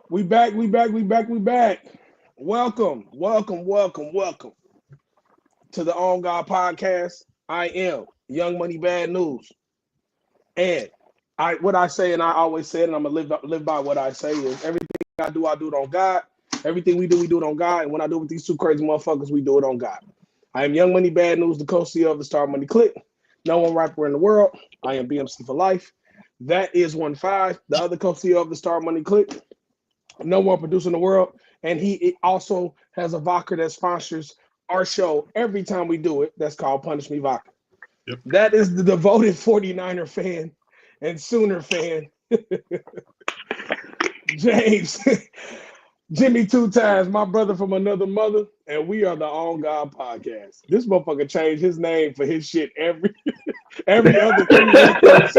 We back, we back, we back, we back. Welcome to the On God podcast. I am Young Money Bad News. And what I say, and I always say it, and I'm gonna live by what I say is everything I do it on God. Everything we do it on God. And when I do it with these two crazy motherfuckers, we do it on God. I am Young Money Bad News, the co-CEO of the Star Money Click. No one rapper in the world. I am BMC for life. That is 1-5. The other co-CEO of the Star Money Click. No one producer in the world. And he also has a vodka that sponsors our show every time we do it. That's called Punish Me Vodka. Yep. That is the devoted 49er fan and Sooner fan, James. Jimmy two times, my brother from another mother, and we are the On God podcast. This motherfucker changed his name for his shit every other 3 weeks.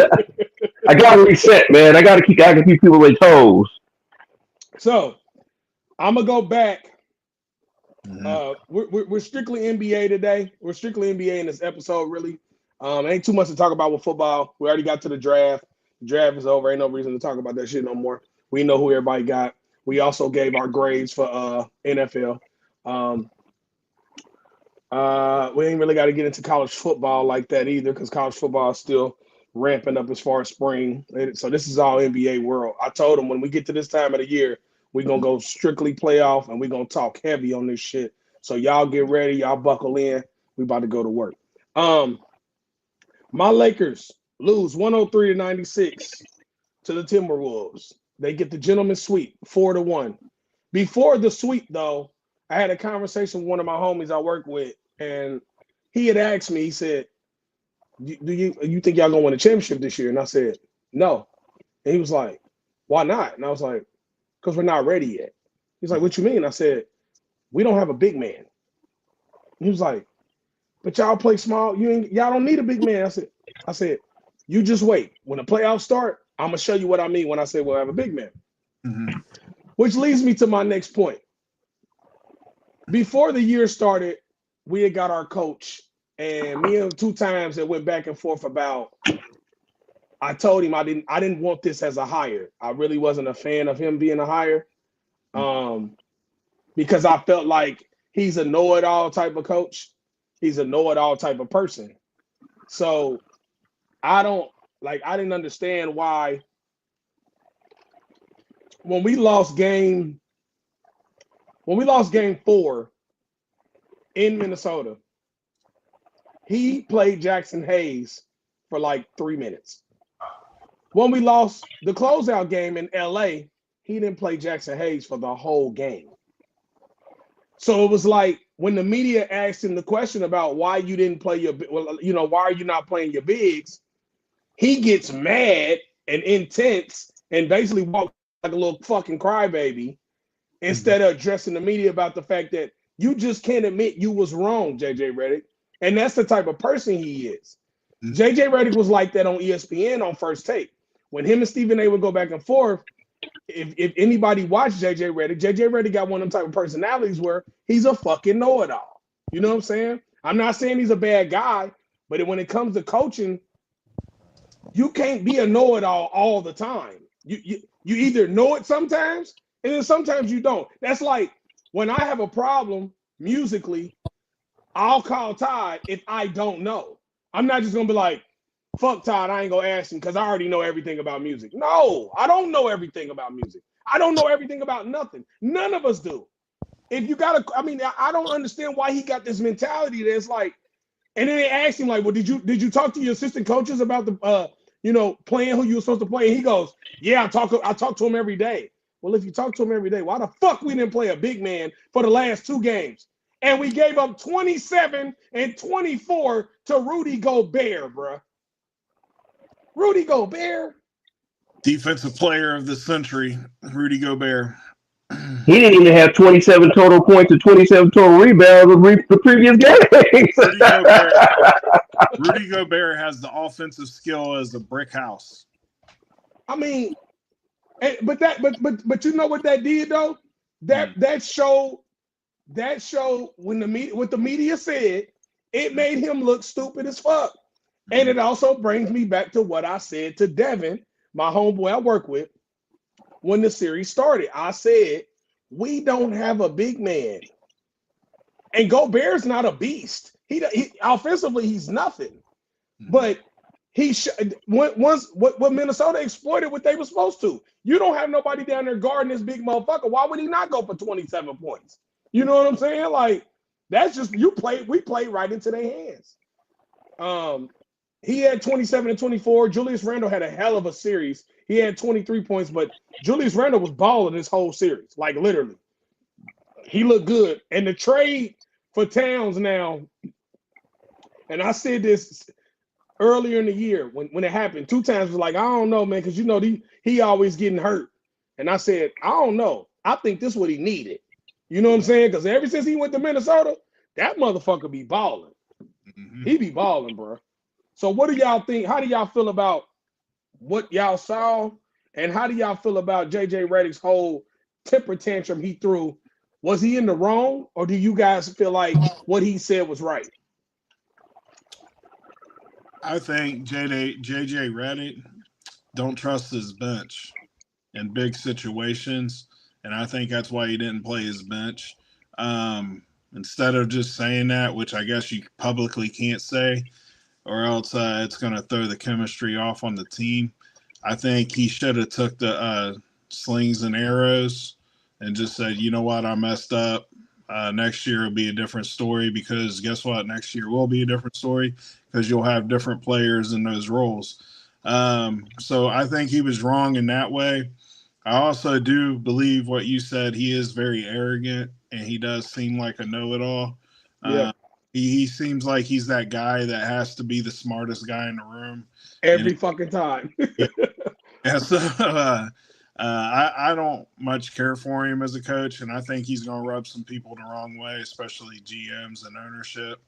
I gotta reset, man. I gotta keep people on their toes. So I'm gonna go back. Mhm. We're strictly NBA today. We're strictly NBA in this episode, really. Ain't too much to talk about with football. We already got to the draft. The draft is over. Ain't no reason to talk about that shit no more. We know who everybody got. We also gave our grades for NFL. Um, we ain't really got to get into college football like that either, because college football is still ramping up as far as spring. So this is all NBA world. I told them when we get to this time of the year, we're gonna go strictly playoff and we're gonna talk heavy on this shit. So y'all get ready, y'all buckle in. We about to go to work. Um, my Lakers lose 103 to 96 to the Timberwolves. They get the gentleman's sweep, 4-1. Before the sweep, though, I had a conversation with one of my homies I work with, and he had asked me. He said, "Do you think y'all gonna win a championship this year?" And I said, "No." And he was like, "Why not?" And I was like, "Because we're not ready yet." He's like, "What you mean?" I said, "We don't have a big man." He was like, "But y'all play small. Y'all don't need a big man." I said, "You just wait. When the playoffs start, I'm gonna show you what I mean when I say we'll have a big man." Mhm. Which leads me to my next point. Before the year started, we had got our coach, and me and two times that went back and forth about. I told him I didn't want this as a hire. I really wasn't a fan of him being a hire, um, because I felt like he's a know-it-all type of coach. He's a know-it-all type of person. So I don't I didn't understand why when we lost game when we lost game 4 in Minnesota, he played Jackson Hayes for like 3 minutes. When we lost the closeout game in LA, he didn't play Jackson Hayes for the whole game. So it was like when the media asked him the question about why you didn't play why are you not playing your bigs? He gets mad and intense and basically walks like a little fucking crybaby Mhm. instead of addressing the media about the fact that you just can't admit you was wrong, JJ Redick. And that's the type of person he is. Mhm. JJ Redick was like that on ESPN on First Take. When him and Stephen A would go back and forth, if anybody watched JJ Redick got one of them type of personalities where he's a fucking know-it-all. You know what I'm saying? I'm not saying he's a bad guy, but when it comes to coaching, you can't be a know-it-all all the time. You either know it sometimes, and then sometimes you don't. That's like when I have a problem musically, I'll call Todd if I don't know. I'm not just gonna be like, fuck Todd, I ain't gonna ask him because I already know everything about music. No, I don't know everything about music. I don't know everything about nothing. None of us do. If you gotta, I mean, I don't understand why he got this mentality that's like, and then they asked him like, well, did you talk to your assistant coaches about the playing who you were supposed to play? And he goes, yeah, I talk to him every day. Well, if you talk to him every day, why the fuck we didn't play a big man for the last 2 games? And we gave up 27 and 24 to Rudy Gobert, bruh. Rudy Gobert. Defensive player of the century, Rudy Gobert. He didn't even have 27 total points and 27 total rebounds the previous Rudy games. Gobert. Rudy Gobert has the offensive skill as a brick house. I mean, but you know what that did though? That Mhm. that showed that showed when what the media said, it made him look stupid as fuck. And Mhm. it also brings me back to what I said to Devin, my homeboy I work with. when the series started. I said, we don't have a big man. And Gobert's not a beast. He offensively, he's nothing. But what Minnesota exploited what they were supposed to. You don't have nobody down there guarding this big motherfucker. Why would he not go for 27 points? You know what I'm saying? Like, that's just we played right into their hands. He had 27 and 24. Julius Randle had a hell of a series. He had 23 points, but Julius Randle was balling this whole series, like literally. He looked good. And the trade for Towns now, and I said this earlier in the year when it happened, 2 times was like, I don't know, man, because you know he always getting hurt. And I said, I don't know. I think this is what he needed. You know what I'm saying? Because ever since he went to Minnesota, that motherfucker be balling. He be balling, bro. So what do y'all think? How do y'all feel about what y'all saw? And how do y'all feel about JJ Redick's whole temper tantrum he threw? Was he in the wrong? Or do you guys feel like what he said was right? I think JJ Redick don't trust his bench in big situations. And I think that's why he didn't play his bench. Instead of just saying that, which I guess you publicly can't say, or else it's going to throw the chemistry off on the team. I think he should have took the slings and arrows and just said, you know what, I messed up. Next year will be a different story, because guess what? Next year will be a different story because you'll have different players in those roles. So I think he was wrong in that way. I also do believe what you said. He is very arrogant, and he does seem like a know-it-all. Yeah. He seems like he's that guy that has to be the smartest guy in the room every fucking time. Yeah, so I don't much care for him as a coach, and I think he's going to rub some people the wrong way, especially GMs and ownership,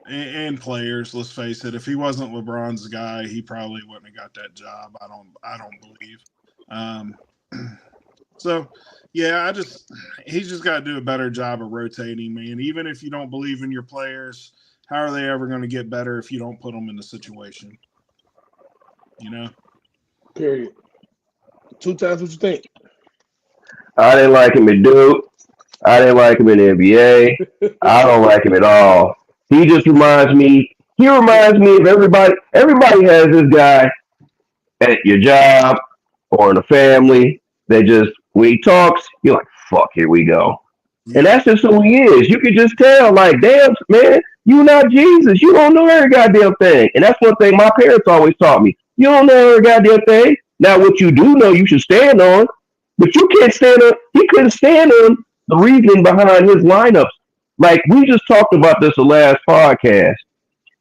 and players. Let's face it. If he wasn't LeBron's guy, he probably wouldn't have got that job. I don't believe. So, yeah, he's just got to do a better job of rotating, man. Even if you don't believe in your players, how are they ever going to get better if you don't put them in the situation? You know? Period. 2 times, what you think? I didn't like him at Duke. I didn't like him in the NBA. I don't like him at all. He just reminds me of everybody. Everybody has this guy at your job or in a family that just, when he talks, you're like, fuck, here we go. And that's just who he is. You can just tell, like, damn, man, you not Jesus. You don't know every goddamn thing. And that's one thing my parents always taught me. You don't know every goddamn thing. Now, what you do know, you should stand on. But you can't stand on, he couldn't stand on the reasoning behind his lineups. Like, we just talked about this the last podcast.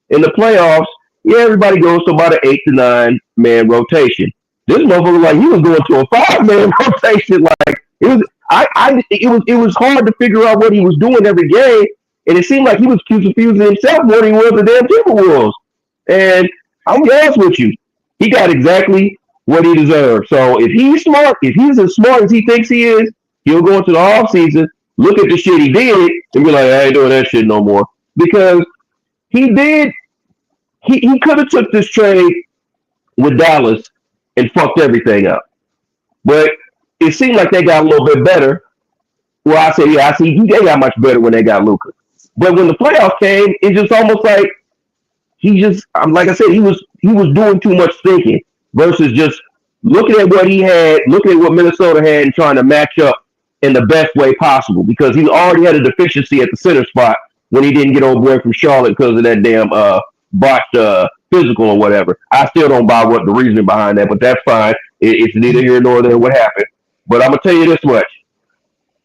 In the playoffs, yeah, everybody goes to about an 8 to 9 man rotation. This motherfucker, like, he was going to a 5-man rotation. Like, it was hard to figure out what he was doing every game, and it seemed like he was confusing himself more than he was the damn Timberwolves. And I'm be honest with you, he got exactly what he deserved. So if he's smart, if he's as smart as he thinks he is, he'll go into the offseason, look at the shit he did, and be like, I ain't doing that shit no more. Because he could have took this trade with Dallas and fucked everything up. But it seemed like they got a little bit better. Well, I see they got much better when they got Luka. But when the playoffs came, it's just almost like like I said, he was doing too much thinking versus just looking at what he had, looking at what Minnesota had, and trying to match up in the best way possible, because he already had a deficiency at the center spot when he didn't get old boy from Charlotte because of that damn botched physical or whatever. I still don't buy what the reasoning behind that, but that's fine. It's neither here nor there what happened. But I'm gonna tell you this much: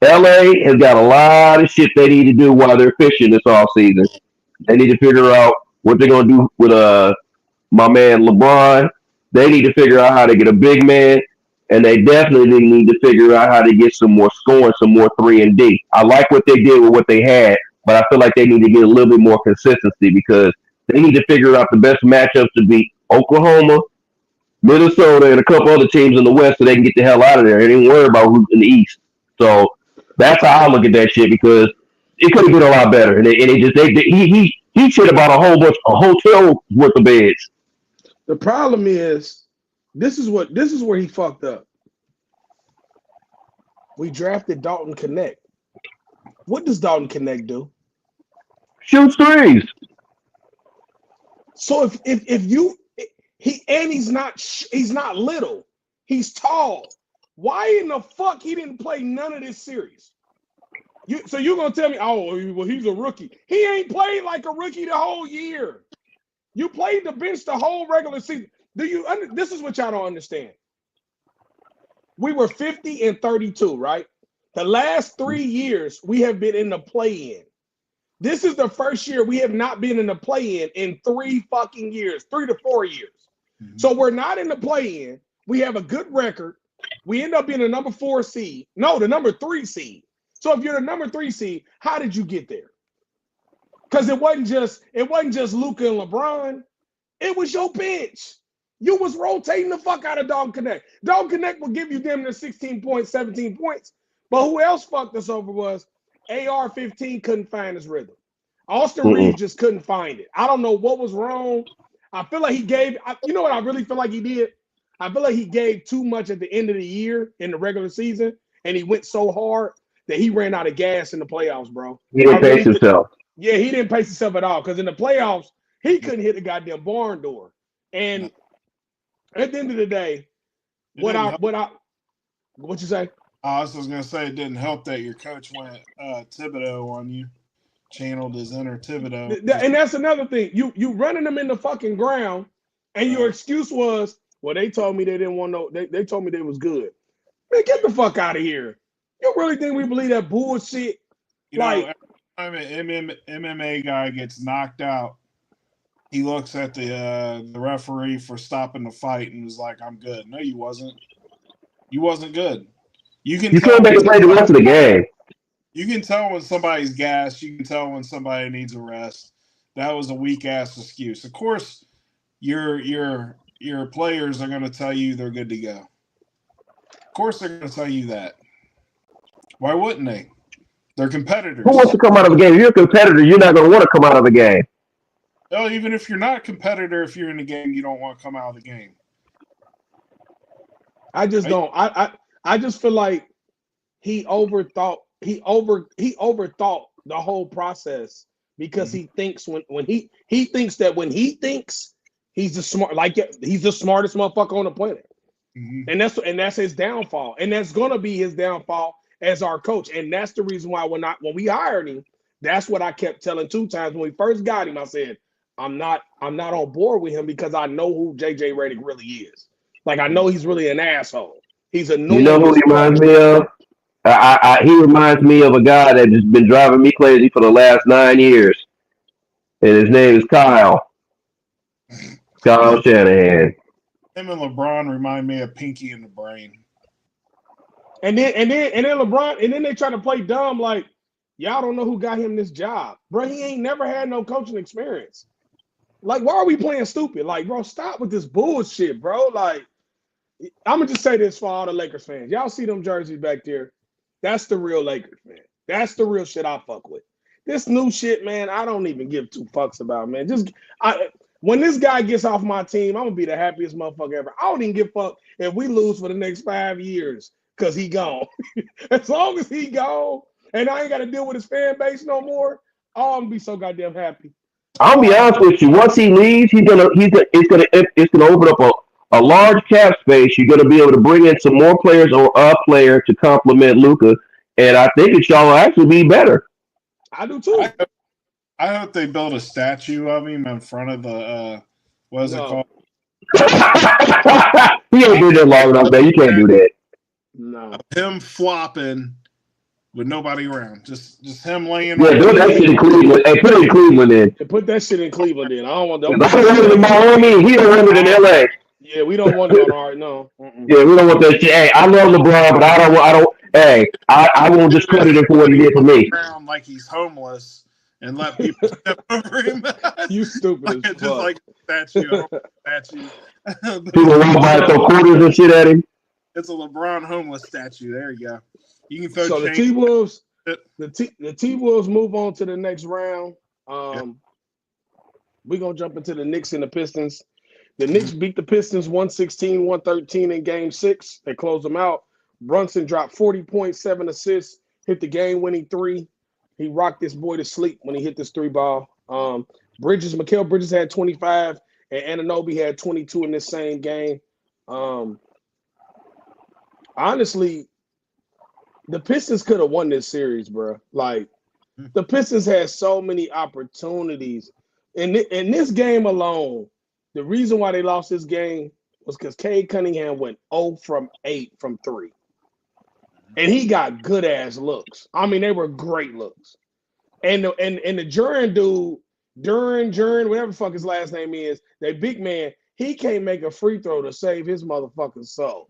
LA has got a lot of shit they need to do while they're fishing this off season. They need to figure out what they're gonna do with my man LeBron. They need to figure out how to get a big man, and they definitely need to figure out how to get some more scoring, some more 3-and-D. I like what they did with what they had, but I feel like they need to get a little bit more consistency, because they need to figure out the best matchups to beat Oklahoma, Minnesota, and a couple other teams in the West, so they can get the hell out of there and ain't worry about who's in the East. So that's how I look at that shit, because it could have been a lot better. And he shit about a hotel worth of beds. The problem is, This is where he fucked up. We drafted Dalton Connect. What does Dalton Connect do? Shoot threes. So if you he's not little, he's tall. Why in the fuck he didn't play none of this series? So you're gonna tell me, oh well, he's a rookie. He ain't played like a rookie the whole year. You played the bench the whole regular season. This is what y'all don't understand. We were 50 and 32, right? The last 3 years we have been in the play-in. This is the first year we have not been in the play-in in 3 fucking years, 3 to 4 years. Mm-hmm. So we're not in the play-in. We have a good record. We end up being the number 4 seed. No, the number 3 seed. So if you're the number 3 seed, how did you get there? Because it wasn't just Luka and LeBron. It was your bench. You was rotating the fuck out of Dalton Connect. Dalton Connect will give you damn near 16 points, 17 points. But who else fucked us over was AR-15 couldn't find his rhythm. Austin Reeves just couldn't find it. I don't know what was wrong. I feel like you know what I really feel like he did? I feel like he gave too much at the end of the year in the regular season, and he went so hard that he ran out of gas in the playoffs, bro. He didn't pace himself. Yeah, he didn't pace himself at all because in the playoffs, he couldn't hit the goddamn barn door. And at the end of the day, what you say? I was going to say it didn't help that your coach went Thibodeau on you, channeled his inner Thibodeau. And that's another thing. You running them in the fucking ground, and your excuse was, well, they told me they didn't want no. They told me they was good. Man, get the fuck out of here. You really think we believe that bullshit? You know, every time an MMA guy gets knocked out, he looks at the referee for stopping the fight and was like, "I'm good." No, you wasn't. You wasn't good. You couldn't make him play the rest of the game. You can tell when somebody's gassed. You can tell when somebody needs a rest. That was a weak ass excuse. Of course, your players are going to tell you they're good to go. Of course, they're going to tell you that. Why wouldn't they? They're competitors. Who wants to come out of a game? If you're a competitor, you're not going to want to come out of a game. No, even if you're not a competitor, if you're in the game, you don't want to come out of the game. I just don't. I just feel like he overthought the whole process because he thinks when he thinks that when he thinks he's the smartest motherfucker on the planet. Mm-hmm. And that's his downfall. And that's gonna be his downfall as our coach. And that's the reason why when we hired him, that's what I kept telling 2 times when we first got him. I said, I'm not on board with him because I know who JJ Redick really is. Like I know he's really an asshole. He's annoying. You know who he reminds me of? He reminds me of a guy that has been driving me crazy for the last 9 years. And his name is Kyle Shanahan. Him and LeBron remind me of Pinky in the Brain. And then LeBron, and then they try to play dumb like, y'all don't know who got him this job. Bro, he ain't never had no coaching experience. Like, why are we playing stupid? Like, bro, stop with this bullshit, bro. Like, I'm going to just say this for all the Lakers fans. Y'all see them jerseys back there? That's the real Lakers, man. That's the real shit I fuck with. This new shit, man, I don't even give 2 fucks about, man. When this guy gets off my team, I'm going to be the happiest motherfucker ever. I don't even give a fuck if we lose for the next 5 years because he gone. As long as he gone and I ain't got to deal with his fan base no more, I'm going to be so goddamn happy. I'll be honest with you. Once he leaves, it's gonna open up a large cap space. You're gonna be able to bring in some more players or a player to complement Luka, and I think it shall actually be better. I do too. I hope they build a statue of him in front of the what is it called? He ain't been there long enough, man. You can't do that. No. Him flopping with nobody around. Just him laying. Yeah, do that shit in Cleveland. Hey, put it in Cleveland then. Put that shit in Cleveland then. I don't want that. I run it in Miami. He don't run it in LA. Yeah, we don't want it on our no. Yeah, we don't want that shit. Hey, I love LeBron, but I don't. Hey, I won't discredit him for what he did for me. Like he's homeless and let people step over him. You stupid as fuck. Just like a statue. People walk by and throw quarters and shit at him. It's a LeBron homeless statue. There you go. You can throw. So the T-Wolves, the T-Wolves move on to the next round. We're gonna jump into the Knicks and the Pistons. The Knicks beat the Pistons 116-113 in Game 6. They closed them out. Brunson dropped 40 points, 7 assists, hit the game-winning 3. He rocked this boy to sleep when he hit this 3-ball. Mikal Bridges had 25, and Anunoby had 22 in this same game. Honestly, the Pistons could have won this series, bro. Like, the Pistons had so many opportunities. In this game alone, the reason why they lost this game was because Cade Cunningham went 0 from 8 from 3. And he got good-ass looks. I mean, they were great looks. And the Duren dude, Duren, whatever the fuck his last name is, that big man, he can't make a free throw to save his motherfucking soul.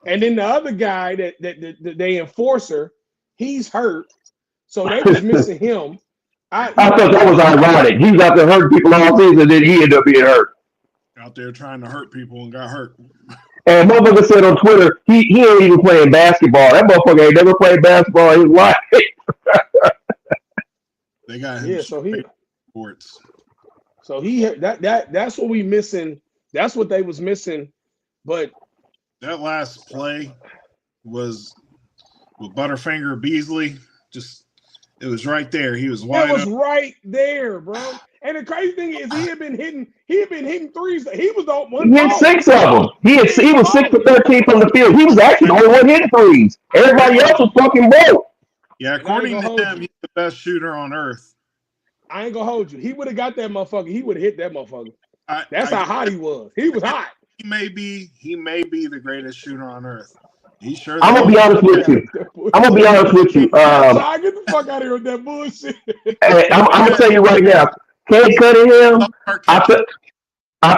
And then the other guy, the enforcer, he's hurt. So they was missing him. I thought that was ironic. He was out there hurting people all season, and then he ended up being hurt. Out there trying to hurt people and got hurt. And motherfucker said on Twitter, he ain't even playing basketball. That motherfucker ain't never played basketball in his life. They got him sports. So that's what we missing. That's what they was missing. But that last play was with Butterfinger Beasley. Just it was right there. He was wide. It was right there, bro. And the crazy thing is, he had been hitting threes. He was the one. He hit 6 of them. He was 6 for 13 from the field. He was actually the only one hitting threes. Everybody else was fucking broke. Yeah, according to him, he's the best shooter on earth. I ain't gonna hold you. He would have got that motherfucker. He would have hit that motherfucker. That's how hot he was. He was hot. He may be the greatest shooter on earth. He sure. I'm gonna be honest with you. Get the fuck out of here with that bullshit. Hey, I'm gonna tell you right now. Cade Cunningham, I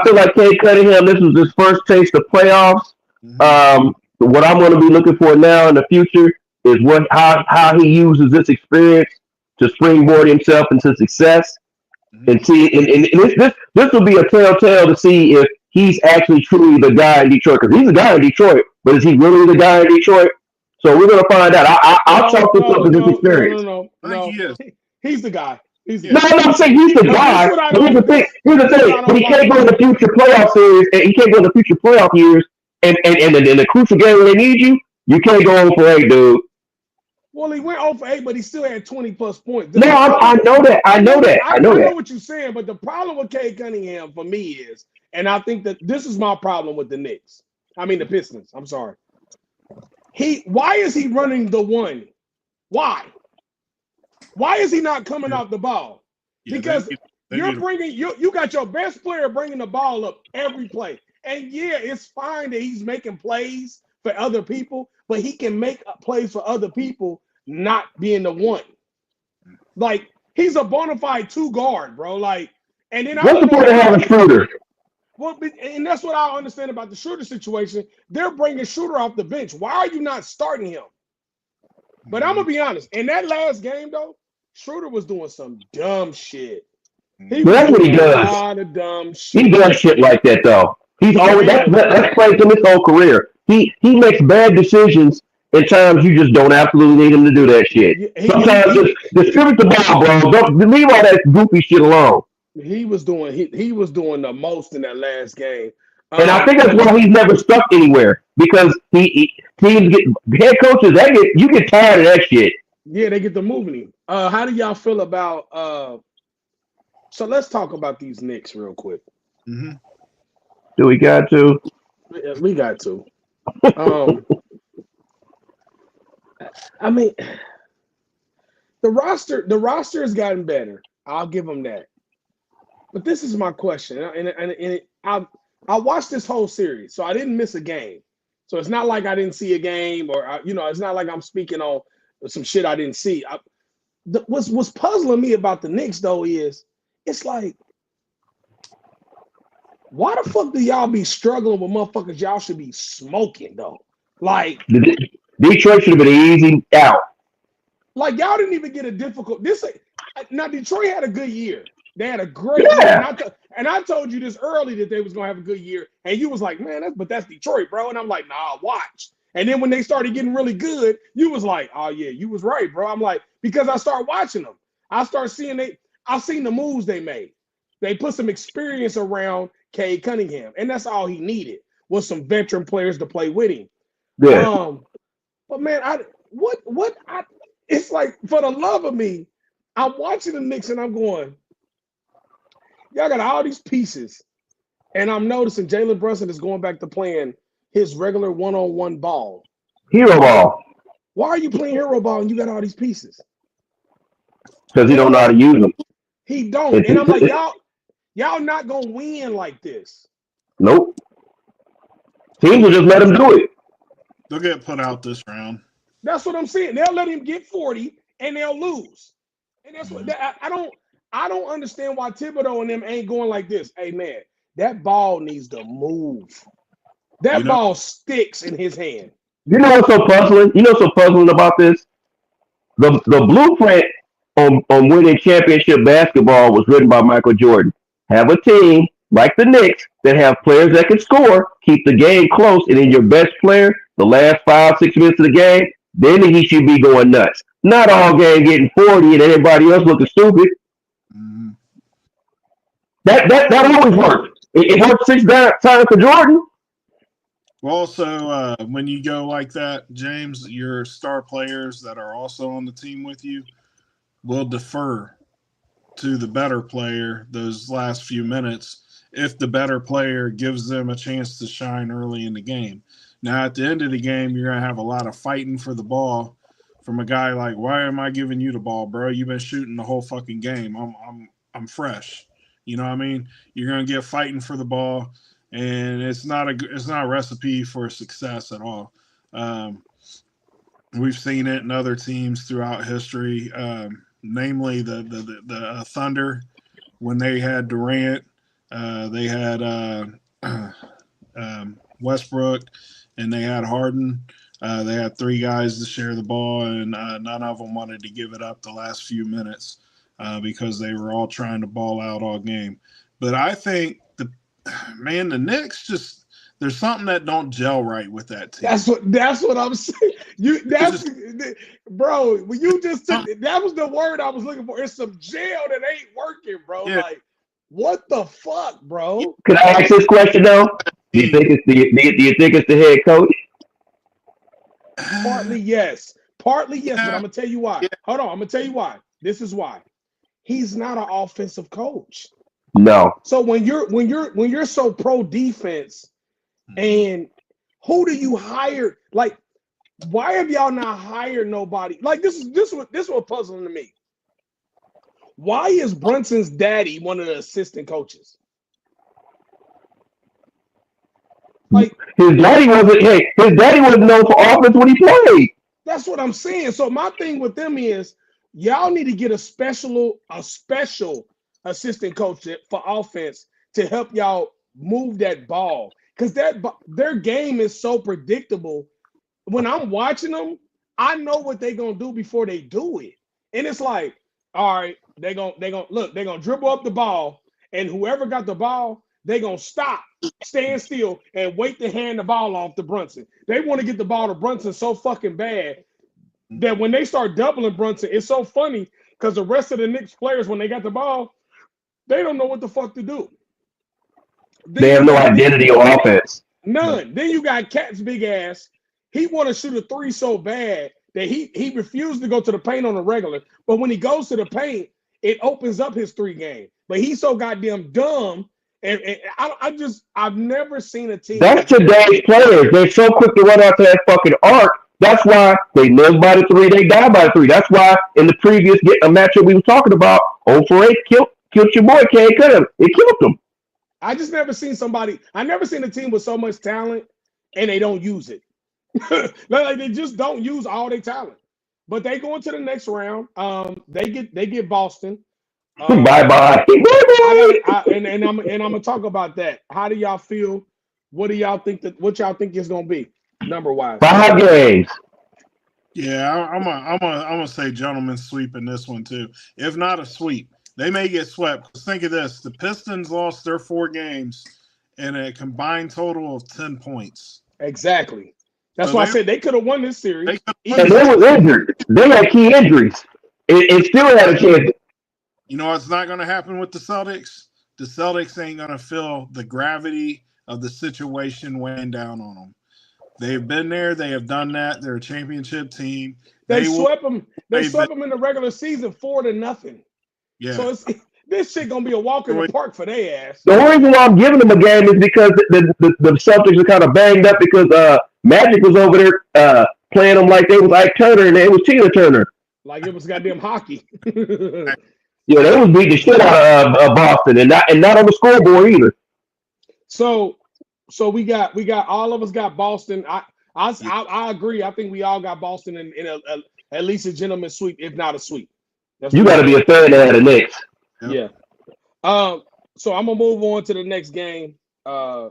feel like Cade Cunningham, this was his first taste of playoffs. What I'm going to be looking for now in the future is how he uses this experience to springboard himself into success. And see, and this will be a telltale to see if he's actually truly the guy in Detroit. Because he's the guy in Detroit, but is he really the guy in Detroit? So we're going to find out. I'll chalk this up as his experience. No. He's the guy. No, I'm saying he's the guy. But here's the thing. But he can't go in the future playoff series, and he can't go in the future playoff years, and in the crucial game where they need you, you can't go 0 for 8, dude. Well, he went 0 for 8, but he still had 20-plus points. No, I know that. I know what you're saying, but the problem with Cade Cunningham for me is, and I think that this is my problem with the Knicks. I mean the Pistons. I'm sorry. Why is he running the 1? Why? Why is he not coming off the ball? Because you got your best player bringing the ball up every play. And yeah, it's fine that he's making plays for other people, but he can make plays for other people not being the 1. Like, he's a bona fide 2 guard, bro. Like, and then what's the point of having Schroeder? Well, and that's what I understand about the Schroeder situation. They're bringing Schroeder off the bench. Why are you not starting him? But I'm gonna be honest. In that last game, though, Schroeder was doing some dumb shit. That's what he does. A lot of dumb shit. He does shit like that, though. He's always that's plagued him his whole career. He makes bad decisions in times you just don't absolutely need him to do that shit. Sometimes just distribute the ball, bro. Don't leave all that goofy shit alone. He was doing the most in that last game. And I think that's why he's never stuck anywhere, because teams get head coaches. You get tired of that shit. Yeah, they get to moving him. How do y'all feel about? So let's talk about these Knicks real quick. Mm-hmm. Do we got to? We got to. I mean, the roster has gotten better. I'll give them that. But this is my question, and I watched this whole series, so I didn't miss a game. So it's not like I didn't see a game, or it's not like I'm speaking on some shit I didn't see. What's puzzling me about the Knicks though is it's like, why the fuck do y'all be struggling with motherfuckers y'all should be smoking though? Like, Detroit should have been an easy out. Like, y'all didn't even get a difficult. Now Detroit had a good year. They had a great year. And I told you this early that they was gonna have a good year, and you was like, man, that's Detroit, bro. And I'm like, nah, watch. And then when they started getting really good, you was like, oh yeah, you was right, bro. I'm like, because I start watching them, I start seeing I seen the moves they made. They put some experience around Cade Cunningham, and that's all he needed was some veteran players to play with him. Yeah. But man, it's like, for the love of me, I'm watching the Knicks and I'm going, y'all got all these pieces, and I'm noticing Jalen Brunson is going back to playing his regular one-on-one ball. Hero ball. Why are you playing hero ball and you got all these pieces? Because he don't know how to use them. He don't. And I'm like, y'all not gonna win like this. Nope. Teams will just let him do it. They'll get put out this round. That's what I'm saying. They'll let him get 40 and they'll lose. And that's what I don't understand why Thibodeau and them ain't going like this. Hey man, that ball needs to move. That ball sticks in his hand. You know what's so puzzling? You know what's so puzzling about this? The blueprint on winning championship basketball was written by Michael Jordan. Have a team like the Knicks that have players that can score, keep the game close, and then your best player, the last 5-6 minutes of the game, then he should be going nuts. Not all game getting 40 and everybody else looking stupid. Mm-hmm. That always works. It worked 6 times for Jordan. Well, also, when you go like that, James, your star players that are also on the team with you will defer to the better player those last few minutes if the better player gives them a chance to shine early in the game. Now, at the end of the game, you're going to have a lot of fighting for the ball from a guy like, why am I giving you the ball, bro? You've been shooting the whole fucking game. I'm fresh. You know what I mean? You're going to get fighting for the ball, and it's not a recipe for success at all. We've seen it in other teams throughout history, namely the Thunder when they had Durant, they had Westbrook, and they had Harden. They had 3 guys to share the ball, and none of them wanted to give it up the last few minutes because they were all trying to ball out all game. But I think the Knicks just – there's something that don't gel right with that team. That's what I'm saying. Bro, when you just took that was the word I was looking for. It's some gel that ain't working, bro. Yeah. Like, what the fuck, bro? Can I ask this question though? Do you think it's the head coach? Partly yes, but I'm gonna tell you why. Hold on, I'm gonna tell you why. This is why. He's not an offensive coach. No. So when you're so pro defense. And who do you hire? Like, why have y'all not hired nobody? Like, this was puzzling to me. Why is Brunson's daddy one of the assistant coaches? Like, his daddy wasn't known for offense when he played. That's what I'm saying. So my thing with them is y'all need to get a special assistant coach for offense to help y'all move that ball. Because their game is so predictable. When I'm watching them, I know what they're gonna do before they do it. And it's like, all right, they're gonna dribble up the ball, and whoever got the ball, they're gonna stand still, and wait to hand the ball off to Brunson. They want to get the ball to Brunson so fucking bad that when they start doubling Brunson, it's so funny because the rest of the Knicks players, when they got the ball, they don't know what the fuck to do. They have no identity on offense. None. Then you got Cat's big ass. He want to shoot a 3 so bad that he refused to go to the paint on the regular. But when he goes to the paint, it opens up his 3 game. But he's so goddamn dumb. And I've never seen a team. That's today's players. They're so quick to run out to that fucking arc. That's why they live by the 3. They die by the 3. That's why in the previous matchup we were talking about, 0-for-8 killed your boy Cade Cunningham. It killed him. I never seen a team with so much talent and they don't use it. Like they just don't use all their talent. But they go into the next round. They get Boston. Bye-bye. And I'm gonna talk about that. How do y'all feel? What y'all think is gonna be number-wise? 5 games. Yeah, I'm gonna say gentleman's sweep in this one too. If not a sweep. They may get swept. Think of this. The Pistons lost their 4 games in a combined total of 10 points. Exactly. That's why I said they could have won this series. And they were injured. They had key injuries. It still had a chance. You know what's not going to happen with the Celtics? the Celtics ain't going to feel the gravity of the situation weighing down on them. They've been there. They have done that. They're a championship team. They swept them. They swept them in the regular season 4-0. Yeah. So this shit gonna be a walk in the park for their ass. The only reason why I'm giving them a game is because the Celtics are kind of banged up because Magic was over there playing them like they was Ike Turner and it was Tina Turner. Like it was goddamn hockey. Yeah, they was beating the shit out of Boston and not on the scoreboard either. So we got all of us got Boston. I agree. I think we all got Boston in at least a gentleman's sweep, if not a sweep. You got to be a fan of the Knicks. Yeah. So I'm gonna move on to the next game. I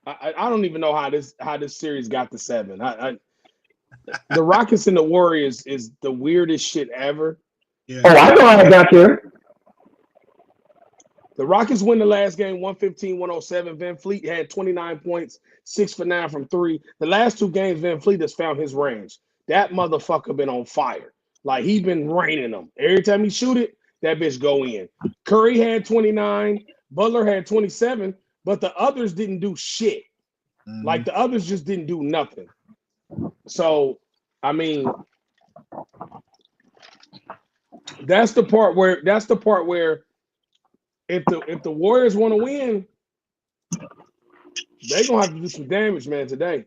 don't even know how this series got to 7. The Rockets and the Warriors is the weirdest shit ever. Yeah. Oh, I know how I got there. The Rockets win the last game 115-107. Van Fleet had 29 points, 6 for 9 from 3. The last 2 games, Van Fleet has found his range. That motherfucker been on fire. Like he been raining them. Every time he shoot it, that bitch go in. Curry had 29, Butler had 27, but the others didn't do shit. Mm-hmm. Like the others just didn't do nothing. So, I mean, that's the part where if the Warriors want to win, they're gonna have to do some damage, man, today.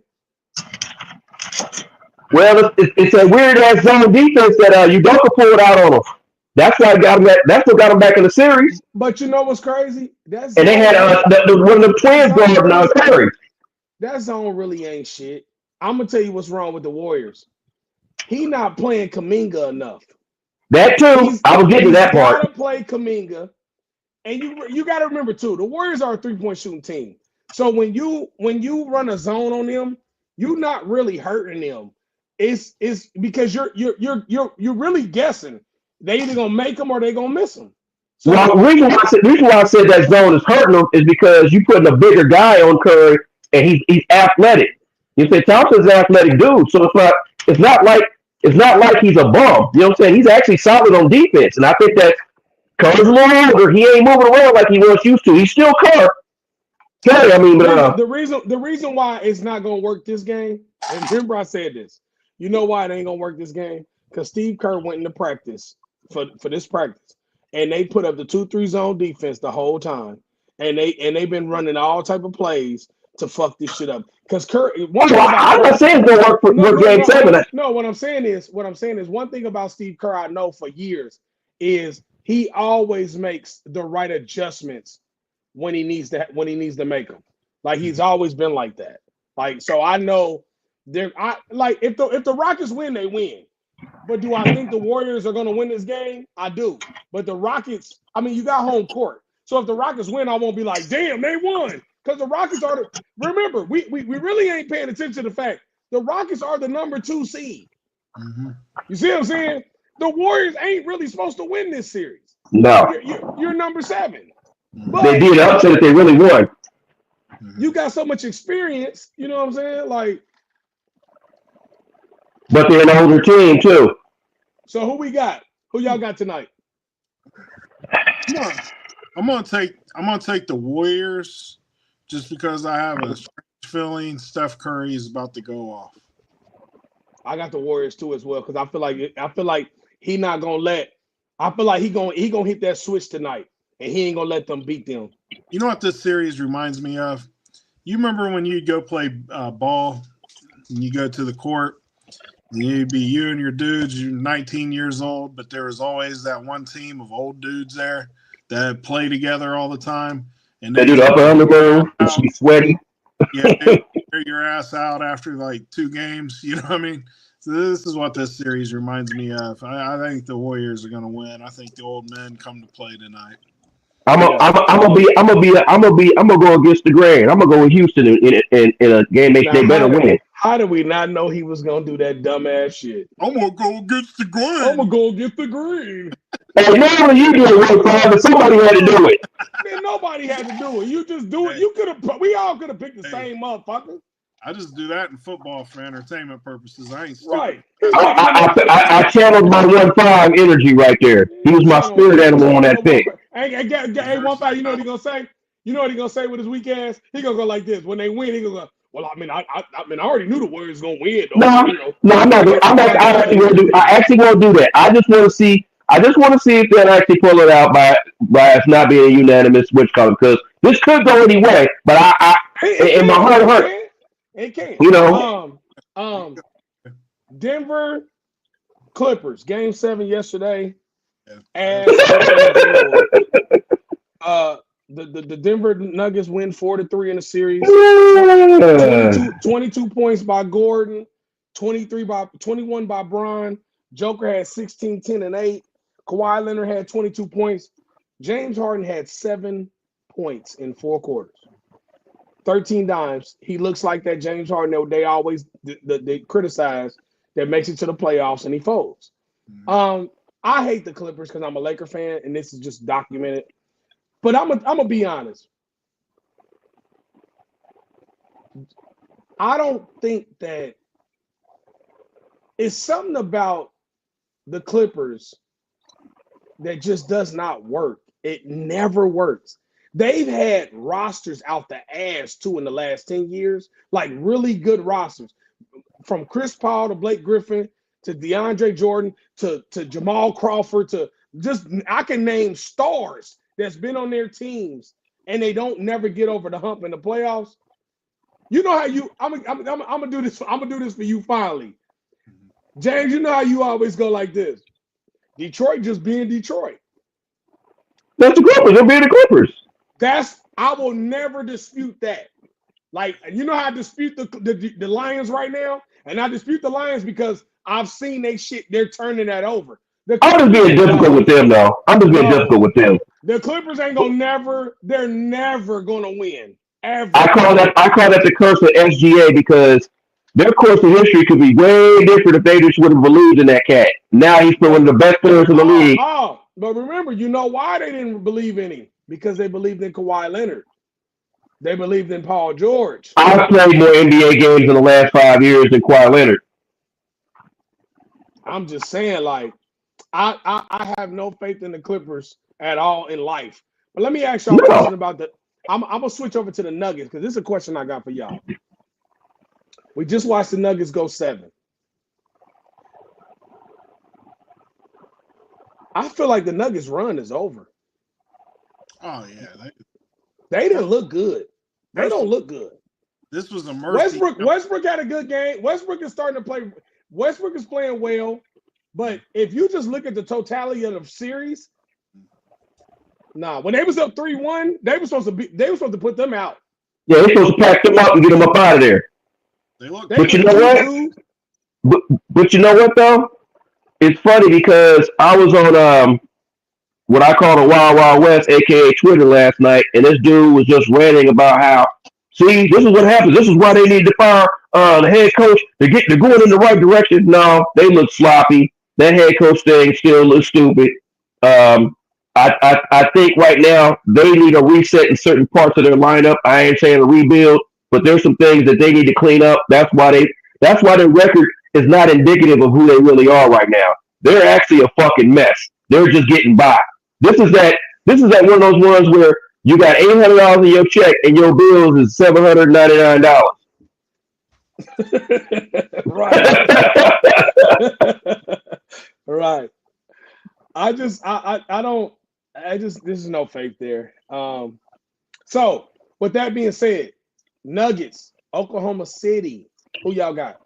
Well, it's a weird ass zone defense that you don't pull it out on them. That's why that's what got them back in the series. But you know what's crazy? And they had one of the twins going now, Curry. That zone really ain't shit. I'm gonna tell you what's wrong with the Warriors. He not playing Kuminga enough. That too. I was getting to that part. Gotta play Kuminga, and you got to remember too. The Warriors are a 3-point shooting team. So when you run a zone on them, you're not really hurting them. It's because you're really guessing they either gonna make them or they gonna miss them. So, well, the reason why I said that zone is hurting them is because you putting a bigger guy on Curry and he's athletic. You say Thompson's an athletic dude, so it's not like he's a bum. You know what I'm saying? He's actually solid on defense, and I think that Curry's a little older. He ain't moving around like he was used to. He's still Curry. I mean, but the reason why it's not gonna work this game, and remember I said this. You know why it ain't gonna work this game? Because Steve Kerr went into practice for this practice, and they put up the 2-3 zone defense the whole time, and they've been running all type of plays to fuck this shit up. Because Curry, I'm not saying it's gonna work for game 7. No, what I'm saying is one thing about Steve Kerr I know for years is he always makes the right adjustments when he needs to make them. Like he's always been like that. Like so, I know if the Rockets win, they win. But do I think the Warriors are going to win this game? I do. But the Rockets, I mean, you got home court. So if the Rockets win, I won't be like, damn, they won. Because the Rockets are remember, we really ain't paying attention to the fact the Rockets are the number 2 seed. Mm-hmm. You see what I'm saying? The Warriors ain't really supposed to win this series. No. You're number 7. But they did upset if they really won. You got so much experience, you know what I'm saying? Like, but they're an older team too. So who we got? Who y'all got tonight? No, I'm gonna take the Warriors just because I have a strange feeling Steph Curry is about to go off. I got the Warriors too as well because I feel like he not gonna let. I feel like he gonna hit that switch tonight, and he ain't gonna let them beat them. You know what this series reminds me of? You remember when you go play ball and you go to the court? You'd be you and your dudes, you're 19 years old, but there was always that one team of old dudes there that play together all the time. And they do the upper underbone, and she's sweaty. Yeah, they tear your ass out after like 2 games. You know what I mean? So this is what this series reminds me of. I think the Warriors are going to win. I think the old men come to play tonight. I'm gonna go against the grain. I'm gonna go with Houston in a game they better win. How did we not know he was gonna do that dumbass shit? I'm gonna go against the grain. I'm gonna go against the green. Hey, normally you do it, but somebody had to do it. Man, nobody had to do it. You just do it. You could have. We all could have picked the same motherfucker. I just do that in football for entertainment purposes. I ain't stupid. Right. I channeled my 1-5 energy right there. He was my spirit animal on that pick. Hey, 1-5. You know what he gonna say? You know what he gonna say with his weak ass? He gonna go like this. When they win, he gonna go, well, I mean, I already knew the Warriors gonna win. Though, No, you know. no, I'm not. I actually won't do that. I just want to see. If they'll actually pull it out by us not being a unanimous switch call, because this could go any way. But in my heart of heart, it can. You know. Denver Clippers game 7 yesterday. And the Denver Nuggets win 4-3 in the series. 22 points by Gordon, 21 by Bron. Joker had 16, 10, and 8. Kawhi Leonard had 22 points. James Harden had 7 points in 4 quarters. 13 dimes. He looks like that James Harden that they always they criticize, that makes it to the playoffs and he folds. I hate the Clippers because I'm a Laker fan, and this is just documented. But I'm gonna be honest. I don't think that it's something about the Clippers that just does not work. It never works. They've had rosters out the ass too in the last 10 years, like really good rosters. From Chris Paul to Blake Griffin to DeAndre Jordan to Jamal Crawford to just, I can name stars that's been on their teams and they don't never get over the hump in the playoffs. You know how I'm gonna do this. I'm gonna do this for you finally, James. You know how you always go like this. Detroit just being Detroit. That's the Clippers. They're being the Clippers. I will never dispute that. Like, you know how I dispute the Lions right now, and I dispute the Lions because I've seen they're turning that over. I'm just being difficult with them, though. I'm just being difficult with them. The Clippers ain't they're never gonna win. Ever. I call that the curse of SGA, because their course of history could be way different if they just would have believed in that cat. Now he's still one of the best players in the league. But remember, you know why they didn't believe in him? Because they believed in Kawhi Leonard. They believed in Paul George. I've played more NBA games in the last 5 years than Kawhi Leonard. I'm just saying, like, I have no faith in the Clippers at all in life. But let me ask y'all a question about I'm gonna switch over to the Nuggets, because this is a question I got for y'all. We just watched the Nuggets go 7. I feel like the Nuggets run is over. Oh yeah, they didn't look good. They don't look good. This was a mercy. Westbrook had a good game. Westbrook is starting to play. Westbrook is playing well, but if you just look at the totality of the series, when they was up 3-1, they were supposed to put them out. Yeah, they're supposed to pack them up and get them up out of there. But you know what? But you know what though? It's funny because I was on what I call the Wild Wild West, aka Twitter, last night, and this dude was just ranting about how, see, this is what happens. This is why they need to fire the head coach. They're going in the right direction. No, they look sloppy. That head coach thing still looks stupid. I think right now they need a reset in certain parts of their lineup. I ain't saying a rebuild, but there's some things that they need to clean up. That's why their record is not indicative of who they really are right now. They're actually a fucking mess. They're just getting by. This is that one of those ones where you got $800 in your check and your bills is $799. Right. Right. This is no faith there. So with that being said, Nuggets, Oklahoma City, who y'all got?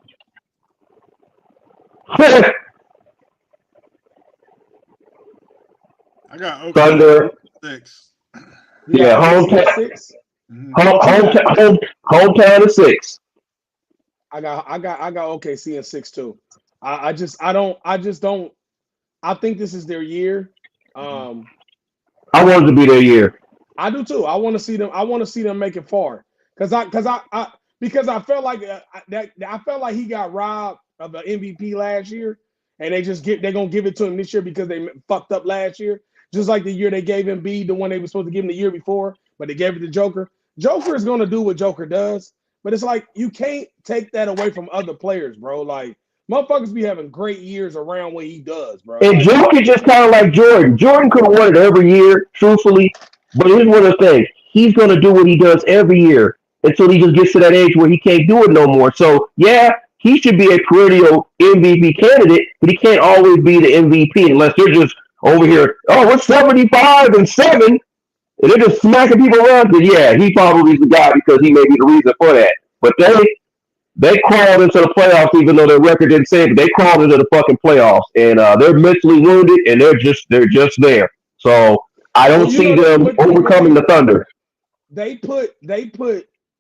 I got Thunder 6. Yeah, hometown 6. Hometown is 6. I got OKC in 6 too. I think this is their year. I want it to be their year. I do too. I want to see them make it far. Because I felt like I felt like he got robbed of the MVP last year, and they're gonna give it to him this year because they fucked up last year. Just like the year they gave him the one they were supposed to give him the year before, but they gave it to Joker. Joker is gonna do what Joker does, But it's like you can't take that away from other players, bro. Like motherfuckers be having great years around what he does, bro. And Like Jokic just kind of like Jordan. Jordan could have won it every year, truthfully. But here's one of the things: he's going to do what he does every year until he just gets to that age where he can't do it no more. So yeah, he should be a perennial MVP candidate, but he can't always be the MVP unless they're just over here. Oh, we're 75-7, and they're just smacking people around. But yeah, he probably is the guy because he may be the reason for that. But they crawled into the playoffs, even though their record didn't say it. But they crawled into the fucking playoffs, and they're mentally wounded, and they're just there. So I don't see them overcoming the Thunder. they put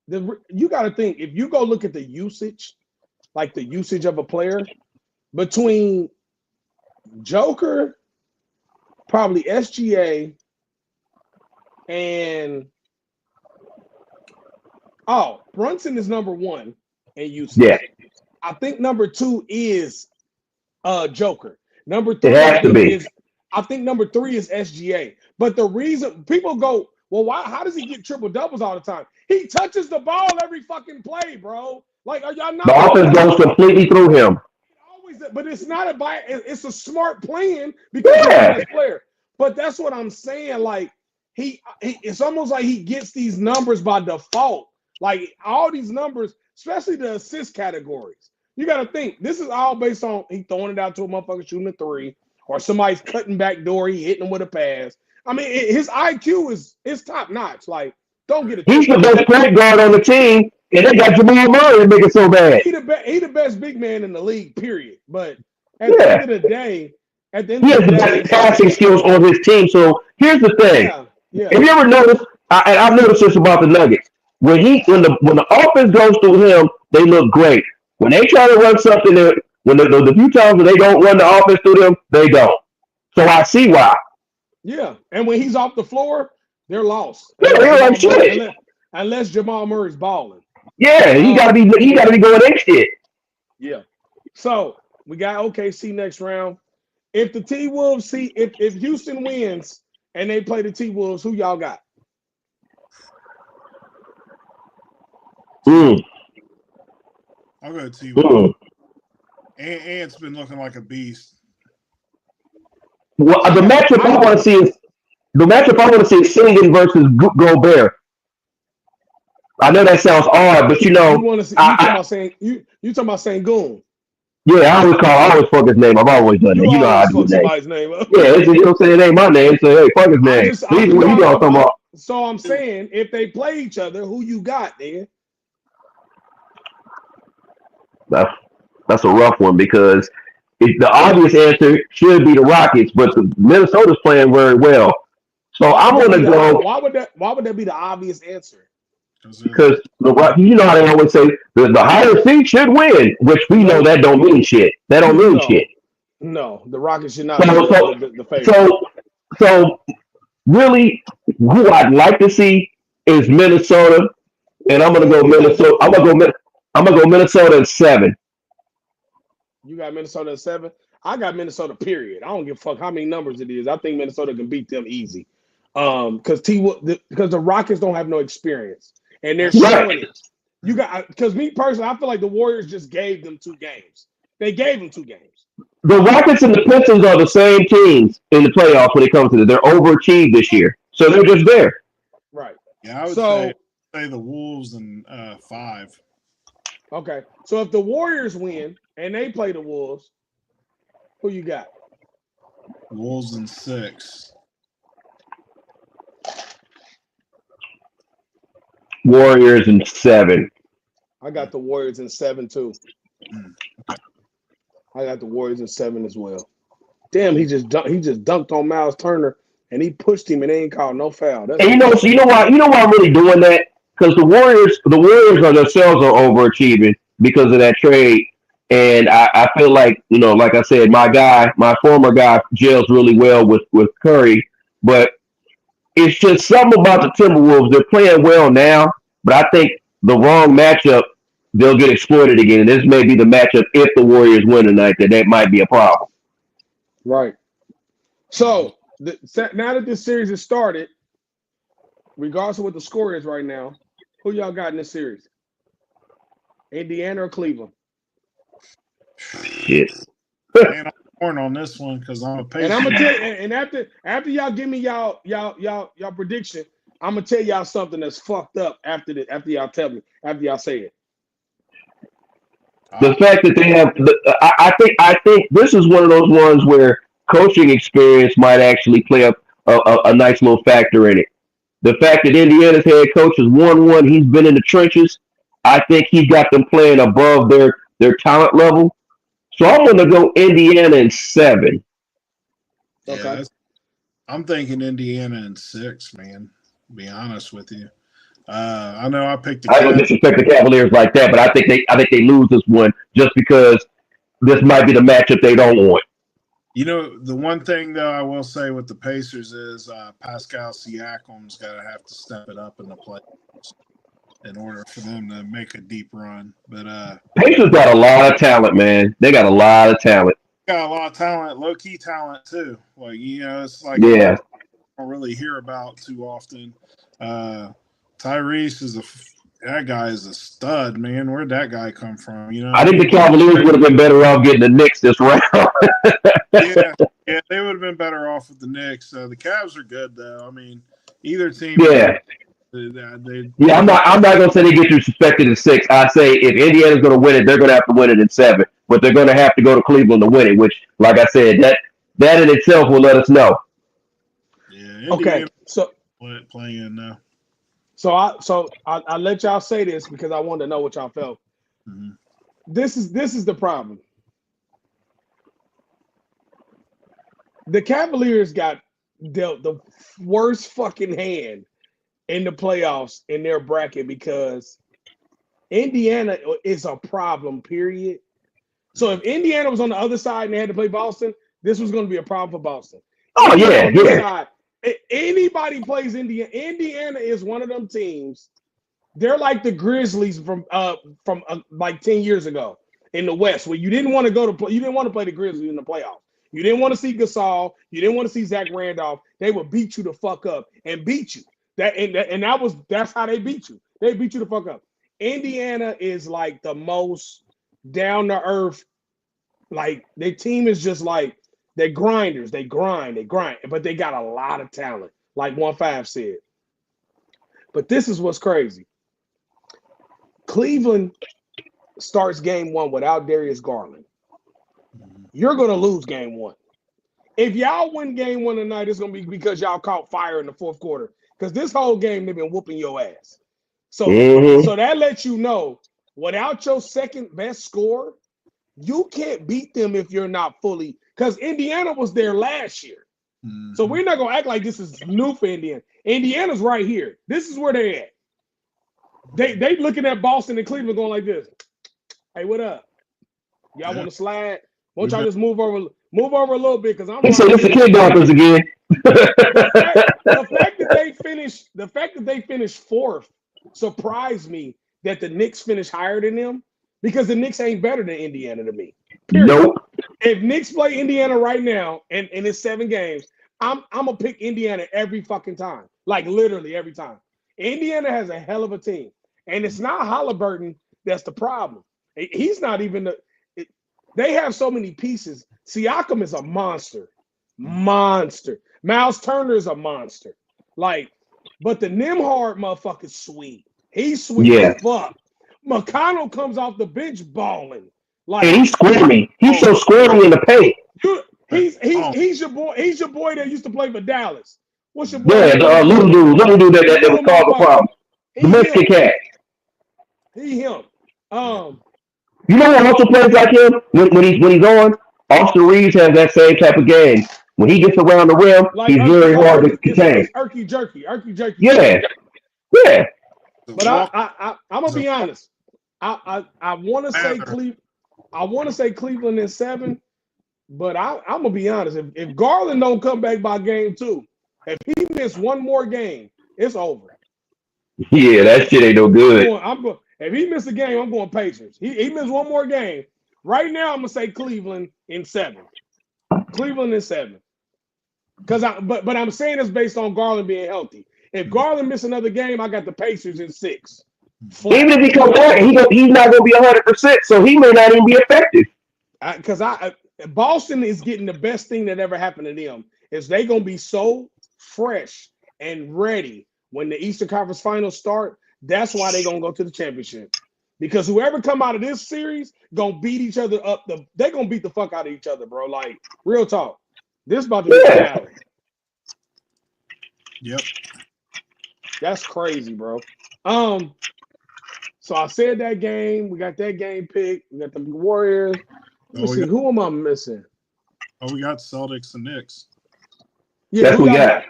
the you got to think if you go look at the usage, like the usage of a player between Joker, probably SGA, and Brunson is number one in usage. Yeah, I think number two is Joker. Number it three has to be. I think number three is SGA. But the reason people go, well, why? How does he get triple doubles all the time? He touches the ball every fucking play, bro. Like, are y'all not? The offense goes completely through him. Always, but it's not it's a smart plan because he's Yeah, this player. But that's what I'm saying. Like, it's almost like he gets these numbers by default. Like all these numbers, especially the assist categories. You got to think this is all based on he throwing it out to a motherfucker shooting a three, or somebody's cutting back door, he hitting him with a pass. I mean, his IQ is top notch. Like, don't get it. he's the best point guard on the team, and they got Jamal Murray to make it so bad. He the best big man in the league, period. But at the Yeah, end of the day, he has the best passing skills on his team. So here's the thing: yeah. have you ever noticed? And I've noticed this about the Nuggets. When the offense goes through him, they look great. When they try to run something, when the few times when they don't run the offense through them, they don't. So I see why. Yeah, and when he's off the floor, they're lost. Yeah, they're like shit. Unless Jamal Murray's balling. Yeah, he gotta be going next shit. Yeah. So we got OKC next round. If the T Wolves if Houston wins and they play the T Wolves, who y'all got? Mm, I'll go T. mm. Ant's been looking like a beast. Well, the matchup I want to see is Singing versus Gobert. I know that sounds odd, but You want to see? You talking about Sengun? yeah, I always fuck his name. I've always done that. You You know how I always do fuck that. somebody's name up. Yeah, you know what I'm saying? It ain't my name, so hey, fuck his name. I'm What you talking about? So I'm saying if they play each other, who you got, nigga? That's a rough one because the obvious answer should be the Rockets, but the Minnesota's playing very well. So I'm gonna go Why would that be the obvious answer? because you know how they always say the higher seed should win, which we know that don't mean shit. That don't mean shit. No, the Rockets should not be the favorite. So really, who I'd like to see is Minnesota, and I'm gonna go Minnesota. I'm gonna go Minnesota in 7. You got Minnesota at 7. I got Minnesota. Period. I don't give a fuck how many numbers it is. I think Minnesota can beat them easy. Because the Rockets don't have no experience, and they're showing it. You got because me personally, I feel like the Warriors just gave them 2 games. They gave them 2 games. The Rockets and the Pistons are the same teams in the playoffs when it comes to it. They're overachieved this year, so they're just there. Right. Yeah, I would say the Wolves in 5. Okay. So if the Warriors win and they play the Wolves, who you got? Wolves in 6. Warriors in 7. I got the Warriors in 7 too. I got the Warriors in 7 as well. Damn, he just dunked on Miles Turner and he pushed him and they ain't called no foul. And you know why I'm really doing that? Because the Warriors are themselves are overachieving because of that trade. And I feel like, like I said, my former guy gels really well with Curry, but it's just something about the Timberwolves. They're playing well now, but I think the wrong matchup, they'll get exploited again. And this may be the matchup if the Warriors win tonight, that might be a problem. Right. So now that this series has started, regardless of what the score is right now, who y'all got in this series? Indiana or Cleveland? Shit. Man, I'm torn on this one because I'm a And Pacer. I'm gonna tell you, and after y'all give me y'all prediction, I'm gonna tell y'all something that's fucked up after y'all tell me, after y'all say it. The fact that they have, I think this is one of those ones where coaching experience might actually play a nice little factor in it. The fact that Indiana's head coach has won one, he's been in the trenches. I think he's got them playing above their talent level. So I'm going to go Indiana in 7. Yeah, Okay. I'm thinking Indiana in 6, man. To be honest with you. I know I picked the I don't Cavs. disrespect the Cavaliers like that, but I think they lose this one just because this might be the matchup they don't want. You know, the one thing though I will say with the Pacers is Pascal Siakam's got to have to step it up in the playoffs in order for them to make a deep run. But Pacers got a lot of talent, man. They got a lot of talent. got a lot of talent, low key talent too. Like it's like Yeah. I don't really hear about too often. Tyrese is that guy is a stud, man. Where'd that guy come from? You know, I think the Cavaliers would have been better off getting the Knicks this round. yeah, they would have been better off with the Knicks. The Cavs are good though. I mean, either team. Yeah. They I'm not gonna say they get disrespected in 6. I say if Indiana's gonna win it, they're gonna have to win it in 7. But they're gonna have to go to Cleveland to win it, which, like I said, that in itself will let us know. Yeah. Okay. So playing now. So I let y'all say this because I wanted to know what y'all felt. Mm-hmm. This is the problem. The Cavaliers got dealt the worst fucking hand in the playoffs in their bracket because Indiana is a problem, period. So if Indiana was on the other side and they had to play Boston, this was going to be a problem for Boston. Oh, yeah, On this yeah. side, anybody plays Indiana. Indiana is one of them teams. They're like the Grizzlies from like 10 years ago in the West, where you didn't want to go to play. You didn't want to play the Grizzlies in the playoffs. You didn't want to see Gasol. You didn't want to see Zach Randolph. They would beat you the fuck up and beat you. That's how they beat you. They beat you the fuck up. Indiana is like the most down to earth. Like their team is just like they're grinders. They grind, but they got a lot of talent, like 1-5 said. But this is what's crazy. Cleveland starts game 1 without Darius Garland. You're going to lose game 1. If y'all win game 1 tonight, it's going to be because y'all caught fire in the fourth quarter. Because this whole game, they've been whooping your ass. So that lets you know, without your second best scorer, you can't beat them if you're not fully. Because Indiana was there last year. Mm-hmm. So we're not going to act like this is new for Indiana. Indiana's right here. This is where they're at. They looking at Boston and Cleveland going like this. Hey, what up? Y'all want to slide? Won't y'all just move over a little bit? Because I'm so it's the kidnappers again. the fact that they finished 4th surprised me that the Knicks finished higher than them because the Knicks ain't better than Indiana to me. Period. Nope. If Knicks play Indiana right now and it's 7 games, I'm gonna pick Indiana every fucking time. Like literally every time. Indiana has a hell of a team. And it's not Halliburton that's the problem. He's not even they have so many pieces. Siakam is a monster. Miles Turner is a monster. Like, but the Nembhard motherfucker's sweet. He's sweet as fuck. McConnell comes off the bench balling. Like, and he's squirmy. He's so squirmy in the paint. He's your boy. He's your boy that used to play for Dallas. What's your boy? Yeah, little dude that was causing problems. The Mexican cat. He him. You know who also plays like him when he's on? Austin Reeves has that same type of game. When he gets around the rim, like he's very hard to contain. It's Erky jerky. Yeah. But I'm gonna be honest. I want to say Cleveland. I want to say Cleveland in 7, but I'm gonna be honest. If Garland don't come back by game 2, if he missed one more game, it's over. Yeah, that shit ain't no good. I'm going. If he missed a game, I'm going Pacers. He missed one more game. Right now, I'm gonna say Cleveland in 7. Cleveland in 7. But I'm saying this based on Garland being healthy. If Garland missed another game, I got the Pacers in 6. Even if he comes back, he's not going to be 100%, so he may not even be effective. Because Boston is getting the best thing that ever happened to them is they gonna be so fresh and ready when the Eastern Conference Finals start. That's why they gonna go to the championship. Because whoever come out of this series gonna beat each other up. They gonna beat the fuck out of each other, bro. Like real talk. This about to be a battle. Yep. That's crazy, bro. So I said that game. We got that game picked. We got the Warriors. Let me see. Who am I missing? Oh, we got Celtics and Knicks. Yeah, that's who we got.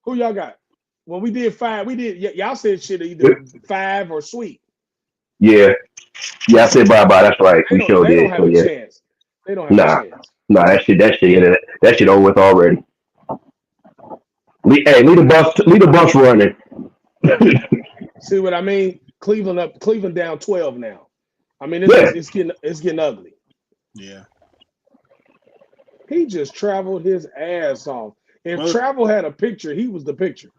Who y'all got? Well, we did 5. We did. Y'all said shit either 5 or sweet. Yeah, I said bye. That's right. We sure did. They don't have a chance. They don't have a chance. Nah, that shit over with already. Leave the bus running. See what I mean? Cleveland down 12 now. I mean, it's getting ugly. Yeah. He just traveled his ass off. If Travel had a picture, he was the picture.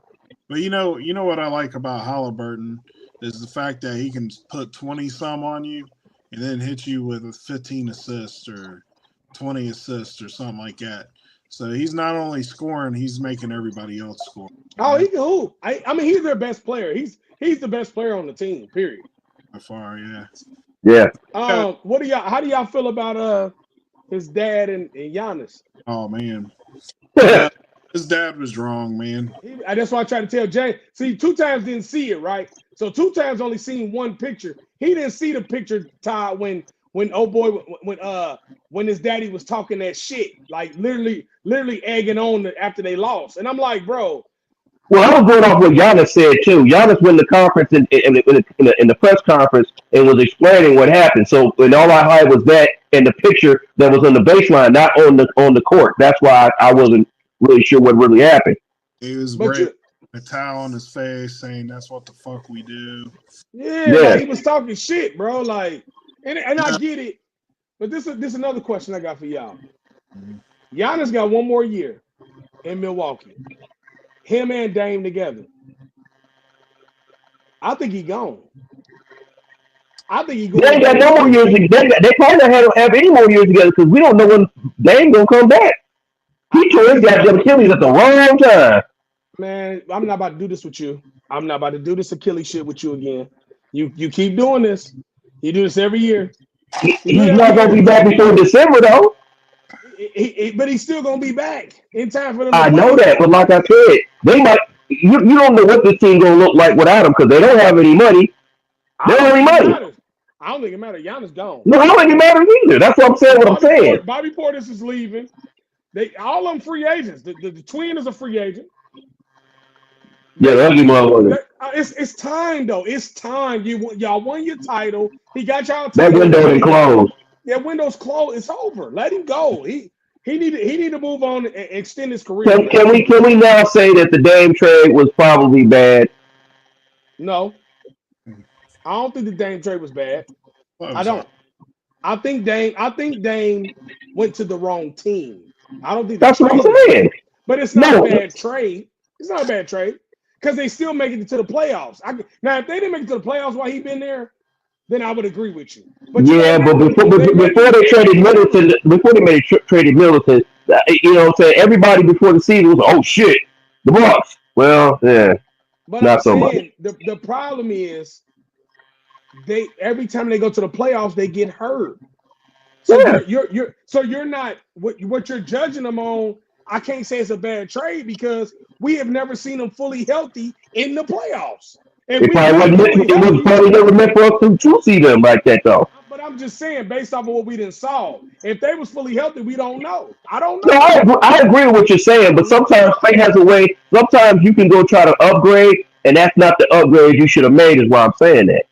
But you know what I like about Halliburton is the fact that he can put 20-some on you and then hit you with a 15 assists or 20 assists or something like that. So he's not only scoring, he's making everybody else score. Oh, he can hoop. I mean, he's their best player. He's the best player on the team, period. By far, yeah. Yeah. How do y'all feel about his dad and Giannis? Oh man. His dad was wrong, man. That's why I tried to tell Jay. See, 2 times didn't see it, right? So 2 times only seen one picture. He didn't see the picture, Todd, when his daddy was talking that shit, like literally egging on after they lost. And I'm like, bro. Well, I was going off what Giannis said too. Giannis went to the conference in the press conference and was explaining what happened. So, and all I heard was that and the picture that was on the baseline, not on the court. That's why I wasn't really sure what really happened. He was breaking a towel on his face, saying that's what the fuck we do. Yeah. Like he was talking shit, bro. Like, and I get it, but this is another question I got for y'all. Giannis got 1 more year in Milwaukee. Him and Dame together. I think he gone. I think he going. They ain't got no more years. They probably don't have any more years together because we don't know when Dame gonna come back. He tore his goddamn Achilles at the wrong time. Man, I'm not about to do this with you. I'm not about to do this Achilles shit with you again. You keep doing this. You do this every year. He's not gonna be back before December though. But he's still gonna be back in time for them. I know that, but like I said, they might. You don't know what this team gonna look like without him because they don't have any money. They don't have any money. I don't think it matters. Giannis gone. No, I don't think it matters either. That's what I'm saying. What I'm saying. Bobby Portis is leaving. All of them free agents. The twin is a free agent. Yeah, the ugly motherfucker. It's time though. It's time. Y'all won your title. He got y'all. That window didn't close. Yeah, window's closed. It's over. Let him go. He need to move on and extend his career. Can we now say that the Dame trade was probably bad? No, I don't think the Dame trade was bad. I don't. I think Dame went to the wrong team. I don't think that's what I'm saying. But it's not a bad trade. It's not a bad trade because they still make it to the playoffs. Now, if they didn't make it to the playoffs while he been there, then I would agree with you. But before they traded Middleton, traded Middleton, you know what I'm saying? Everybody before the season was, oh shit, the Bucks. Well, yeah, but not so much. The problem is every time they go to the playoffs, they get hurt. So you're not what you're judging them on. I can't say it's a bad trade because we have never seen them fully healthy in the playoffs. And it probably never meant for us to see them like that, though. But I'm just saying, based off of what we didn't saw, if they was fully healthy, we don't know. I don't know. No, I agree with what you're saying, but sometimes fate has a way. Sometimes you can go try to upgrade, and that's not the upgrade you should have made. Is why I'm saying that.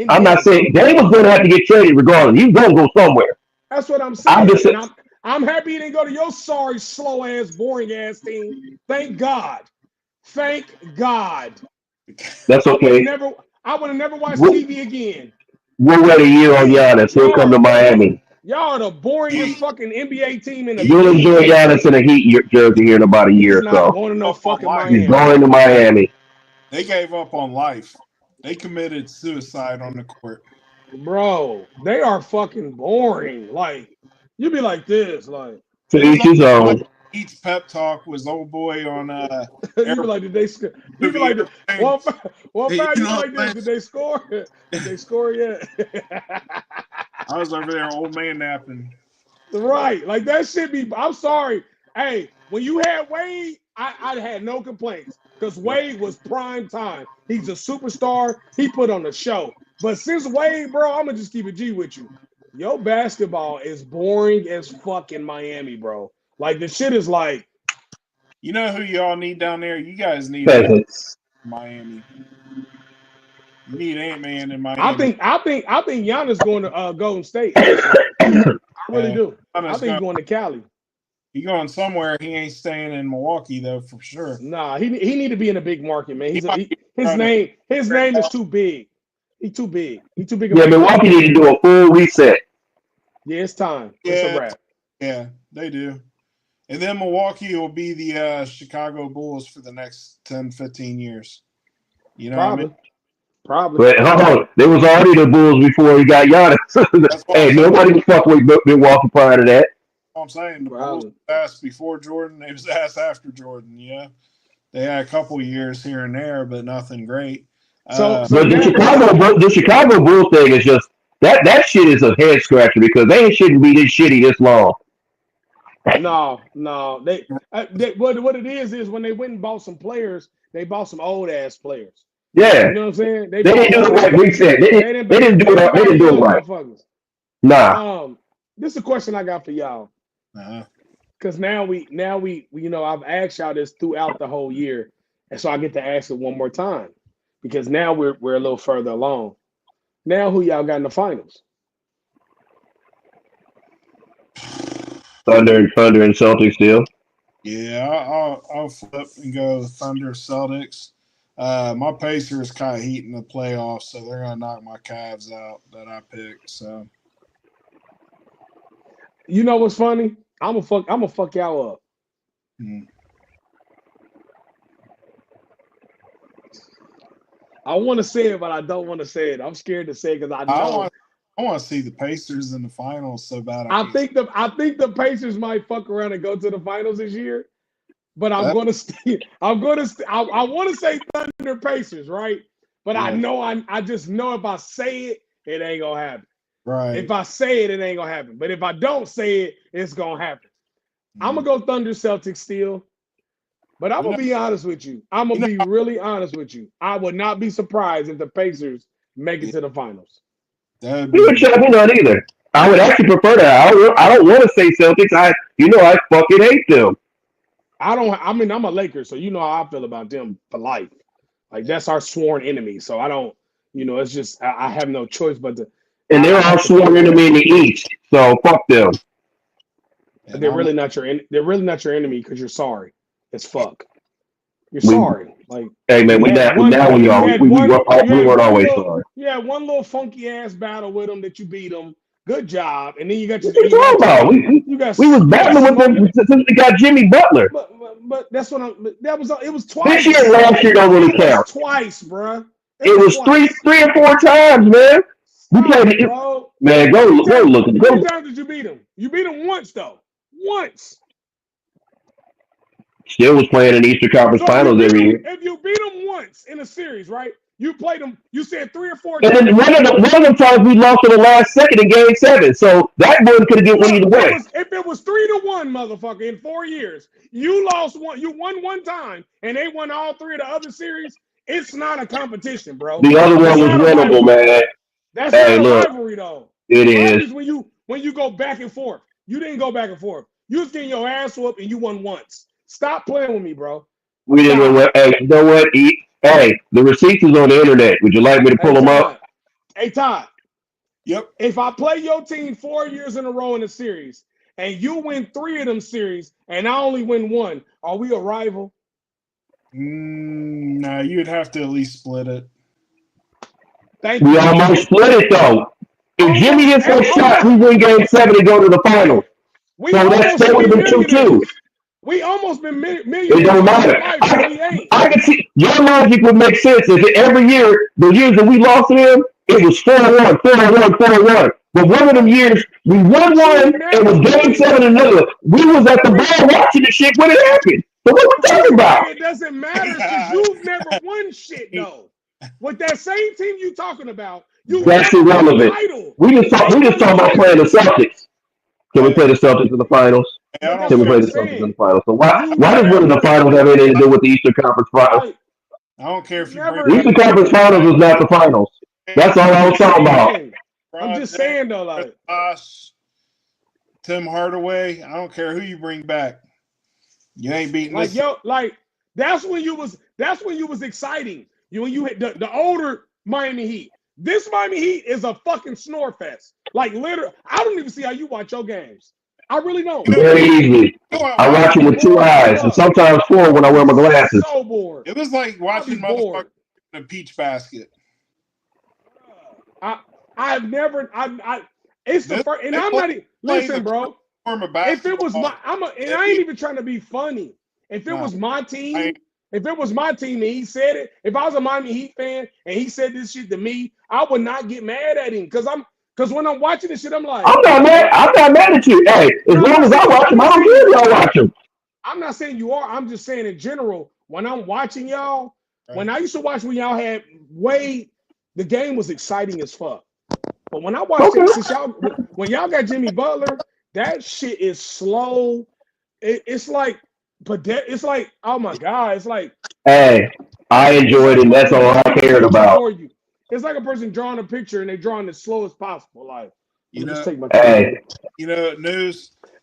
I'm not saying they was going to have to get traded regardless. He's going to go somewhere. That's what I'm saying. I'm happy he didn't go to your sorry, slow ass, boring ass team. Thank God. Thank God. That's okay. I would have never watched TV again. We'll wait a year on Giannis. He'll come to Miami. Y'all are the boringest fucking NBA team in the You'll enjoy Giannis in a Heat jersey here in about a year or so. Going to no fucking Miami. He's going to Miami. They gave up on life. They committed suicide on the court. Bro, they are fucking boring. Like, you be like this, like. To each his own. Each pep talk was old boy on you be like, did they score? You be like, one foul, you be like this. Did they score? Did they score yet? I was over there, old man napping. Right, like that shit be. I'm sorry. Hey, when you had Wade, I had no complaints because Wade was prime time. He's a superstar. He put on the show. But since Wade, bro, I'm gonna just keep it G with you. Yo, basketball is boring as fuck in Miami, bro. Like the shit is like. You know who y'all need down there? You guys need Miami. You need Ant-Man in Miami. I think Giannis going to Golden State. I really do. I think he's going to Cali. He going somewhere. He ain't staying in Milwaukee though, for sure. Nah, he need to be in a big market, man. His name is too big. He's too big. He's too big. Yeah, Milwaukee need to do a full reset. Yeah, it's time. It's a wrap. Yeah, they do. And then Milwaukee will be the Chicago Bulls for the next 10, 15 years. You know Probably. what I mean? Probably. But hold on. There was already the Bulls before he got Giannis. Hey, nobody was fuck with Milwaukee prior to that. I'm saying the Bulls asked before Jordan, they was asked after Jordan, yeah. They had a couple years here and there, but nothing great. But the Chicago Bulls thing is just that shit is a head scratcher because they shouldn't be this shitty this long. No. They what it is when they went and bought some players, they bought some old ass players. Yeah. You know what I'm saying? They didn't do it right. Reset. They didn't do it right. Nah. This is a question I got for y'all. Because now we I've asked y'all this throughout the whole year, and so I get to ask it one more time because now we're a little further along. Now, who y'all got in the finals? Thunder and Celtics still. Yeah, I'll flip and go Thunder Celtics. My Pacers kind of heat in the playoffs, so they're gonna knock my Cavs out that I picked. So, you know what's funny? I'm gonna fuck y'all up. I want to say it, but I don't want to say it. I'm scared to say it because I know. I want to see the Pacers in the finals so bad. I think the Pacers might fuck around and go to the finals this year, but I want to say Thunder Pacers, right? But yeah. I just know if I say it, it ain't gonna happen. Right. If I say it, it ain't gonna happen. But if I don't say it, it's gonna happen. I'm gonna go Thunder Celtics still. But I'm gonna be honest with you. I'm gonna be really honest with you. I would not be surprised if the Pacers make it to the finals. You would shock me not either. I would actually prefer that. I don't want to say Celtics. I fucking hate them. I'm a Lakers, so you know how I feel about them for life. Like that's our sworn enemy. So I don't, it's just I have no choice but to. And they're our sworn enemy in the East. So fuck them. They're really not your enemy because you're sorry. It's fuck. You're sorry. Like, hey man, we weren't always sorry. Yeah, one little funky ass battle with them that you beat them. Good job. And then you got your. We was battling with them since we got Jimmy Butler. But that's what it was twice. This year and last year don't really count. Twice, bro. It was three or four times, man. We played it. Man, go look. How many times did you beat them? You beat them once though. Once. Still was playing in Eastern Conference Finals every year. If you beat them once in a series, right? You played them. You said 3 or 4 times. And then one of them times we lost in the last second in Game 7. So that one could have been either way. If it was 3-1, motherfucker, in 4 years, you lost one. You won one time, and they won all 3 of the other series. It's not a competition, bro. The other one was winnable, man. That's not a rivalry, though. It is. When you go back and forth. You didn't go back and forth. You was getting your ass whooped, and you won once. Stop playing with me, bro. We didn't win. Hey, you know what? Hey, the receipts is on the internet. Would you like me to pull them up? Hey, Todd. Yep. If I play your team 4 years in a row in a series, and you win 3 of them series, and I only win 1, are we a rival? No, you'd have to at least split it. Thank you. We almost split it, though. If Jimmy hits that shot, we win Game 7 and go to the finals. So that would have been 2-2. We almost been millions. It don't matter. We ain't. I can see your logic would make sense if every year, the years that we lost to them, it was 4-1, 4-1, 4-1. But one of them years, we won one and was game 7 another. We was at the bar watching the shit when it happened. So what we talking about? It doesn't matter because you've never won shit though. With that same team you talking about, that's irrelevant. We just talking about playing the Celtics. Can we play the Celtics in the finals? Can we play the Celtics in the finals? So why does winning the finals have anything to do with the Eastern Conference Finals? I don't care if you the Eastern Conference Finals was not the finals. That's all I was talking about. I'm just saying though, like Tim Hardaway. I don't care who you bring back. You ain't beating like that's when you was exciting. When you hit the older Miami Heat. This Miami Heat is a fucking snore fest. Like literally, I don't even see how you watch your games. I really don't. Very easy. I watch it with 2 eyes and sometimes 4 when I wear my glasses. So bored. It was like watching motherfuckers in a peach basket. I've never. It's the first, and I'm not. Listen, bro. If it was my, I ain't even trying to be funny. If it was my team, and he said it, if I was a Miami Heat fan and he said this shit to me, I would not get mad at him because when I'm watching this shit, I'm like, I'm not mad at you. Hey, as long as I watch him, I don't care if y'all watch him. I'm not saying you are. I'm just saying in general, when I'm watching y'all, when I used to watch when y'all had the game was exciting as fuck. But when I watch it, when y'all got Jimmy Butler, that shit is slow. It's like, oh my God, it's like. Hey, I enjoyed it. That's all I cared about. It's like a person drawing a picture and they're drawing as slow as possible. Like, news. Hey,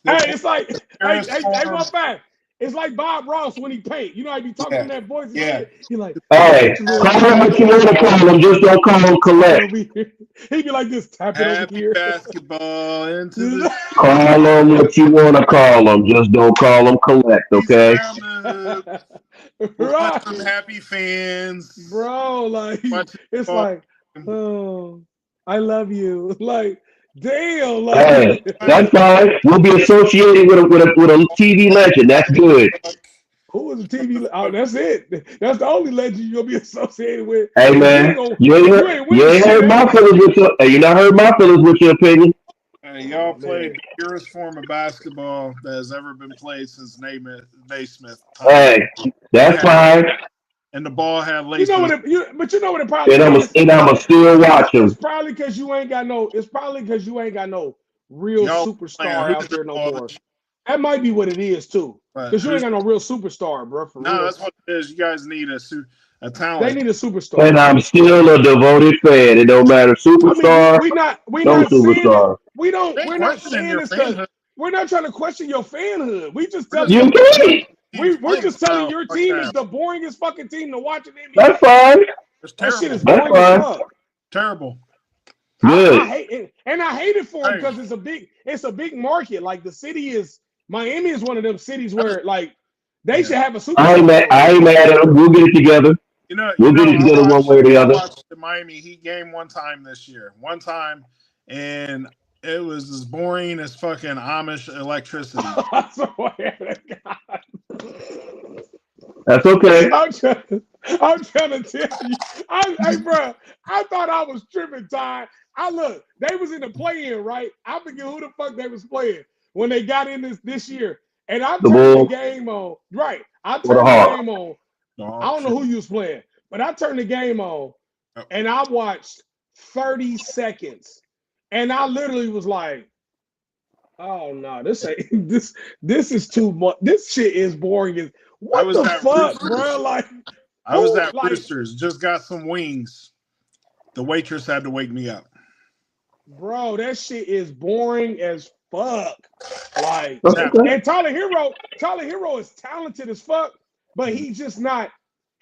it's like, one fact. It's like Bob Ross when he paint. You know, he be talking in that voice. He like, hey, call him what you want to call him. Just don't call him collect. He be like this, tap it over here. Basketball into the. Call him what you want to call him. Just don't call him collect, okay? Right. Some happy fans, bro. Like it's like, oh, I love you. Like, damn. Like, hey, that's fine. We'll be associated with a TV legend. That's good. Who is a TV? Oh, that's it. That's the only legend you'll be associated with. Hey man, you ain't hurt my feelings with your. Hey, you not hurt my feelings with your opinion. Hey, y'all played the purest form of basketball that has ever been played since Naismith. Hey, that's fine. And the ball had laces. But you know what it probably is. And I'ma still watch him. It's probably because you ain't got no real superstar out there no more. That might be what it is too. Because you ain't got no real superstar, bro. That's what it is. You guys need a talent. They need a superstar. And I'm still a devoted fan. It don't matter superstar. We're not superstar. We're not saying this because we're not trying to question your fanhood. We just tell you. We're just telling your team is the boringest fucking team to watch in the NBA. That's fine. That shit is boring as fuck. Terrible. Good. I hate it for them because it's a big market. Like Miami is one of them cities where like they should have a superstar. I ain't mad at them. We'll get it together. We'll get it together one way or the other. I watched the Miami Heat game one time this year. And it was as boring as fucking Amish electricity. That's okay. I'm trying to tell you. Hey, bro, I thought I was tripping, Ty. They was in the play-in, right? I forget who the fuck they was playing when they got in this year. And I turned the game on. Right. I turned the game on. I don't know who you was playing, but I turned the game on and I watched 30 seconds. And I literally was like, oh no, this is too much. This shit is boring. What the fuck, bro? Like I was at Roosters, just got some wings. The waitress had to wake me up. Bro, that shit is boring as fuck. Like, and Tyler Hero is talented as fuck, but he's not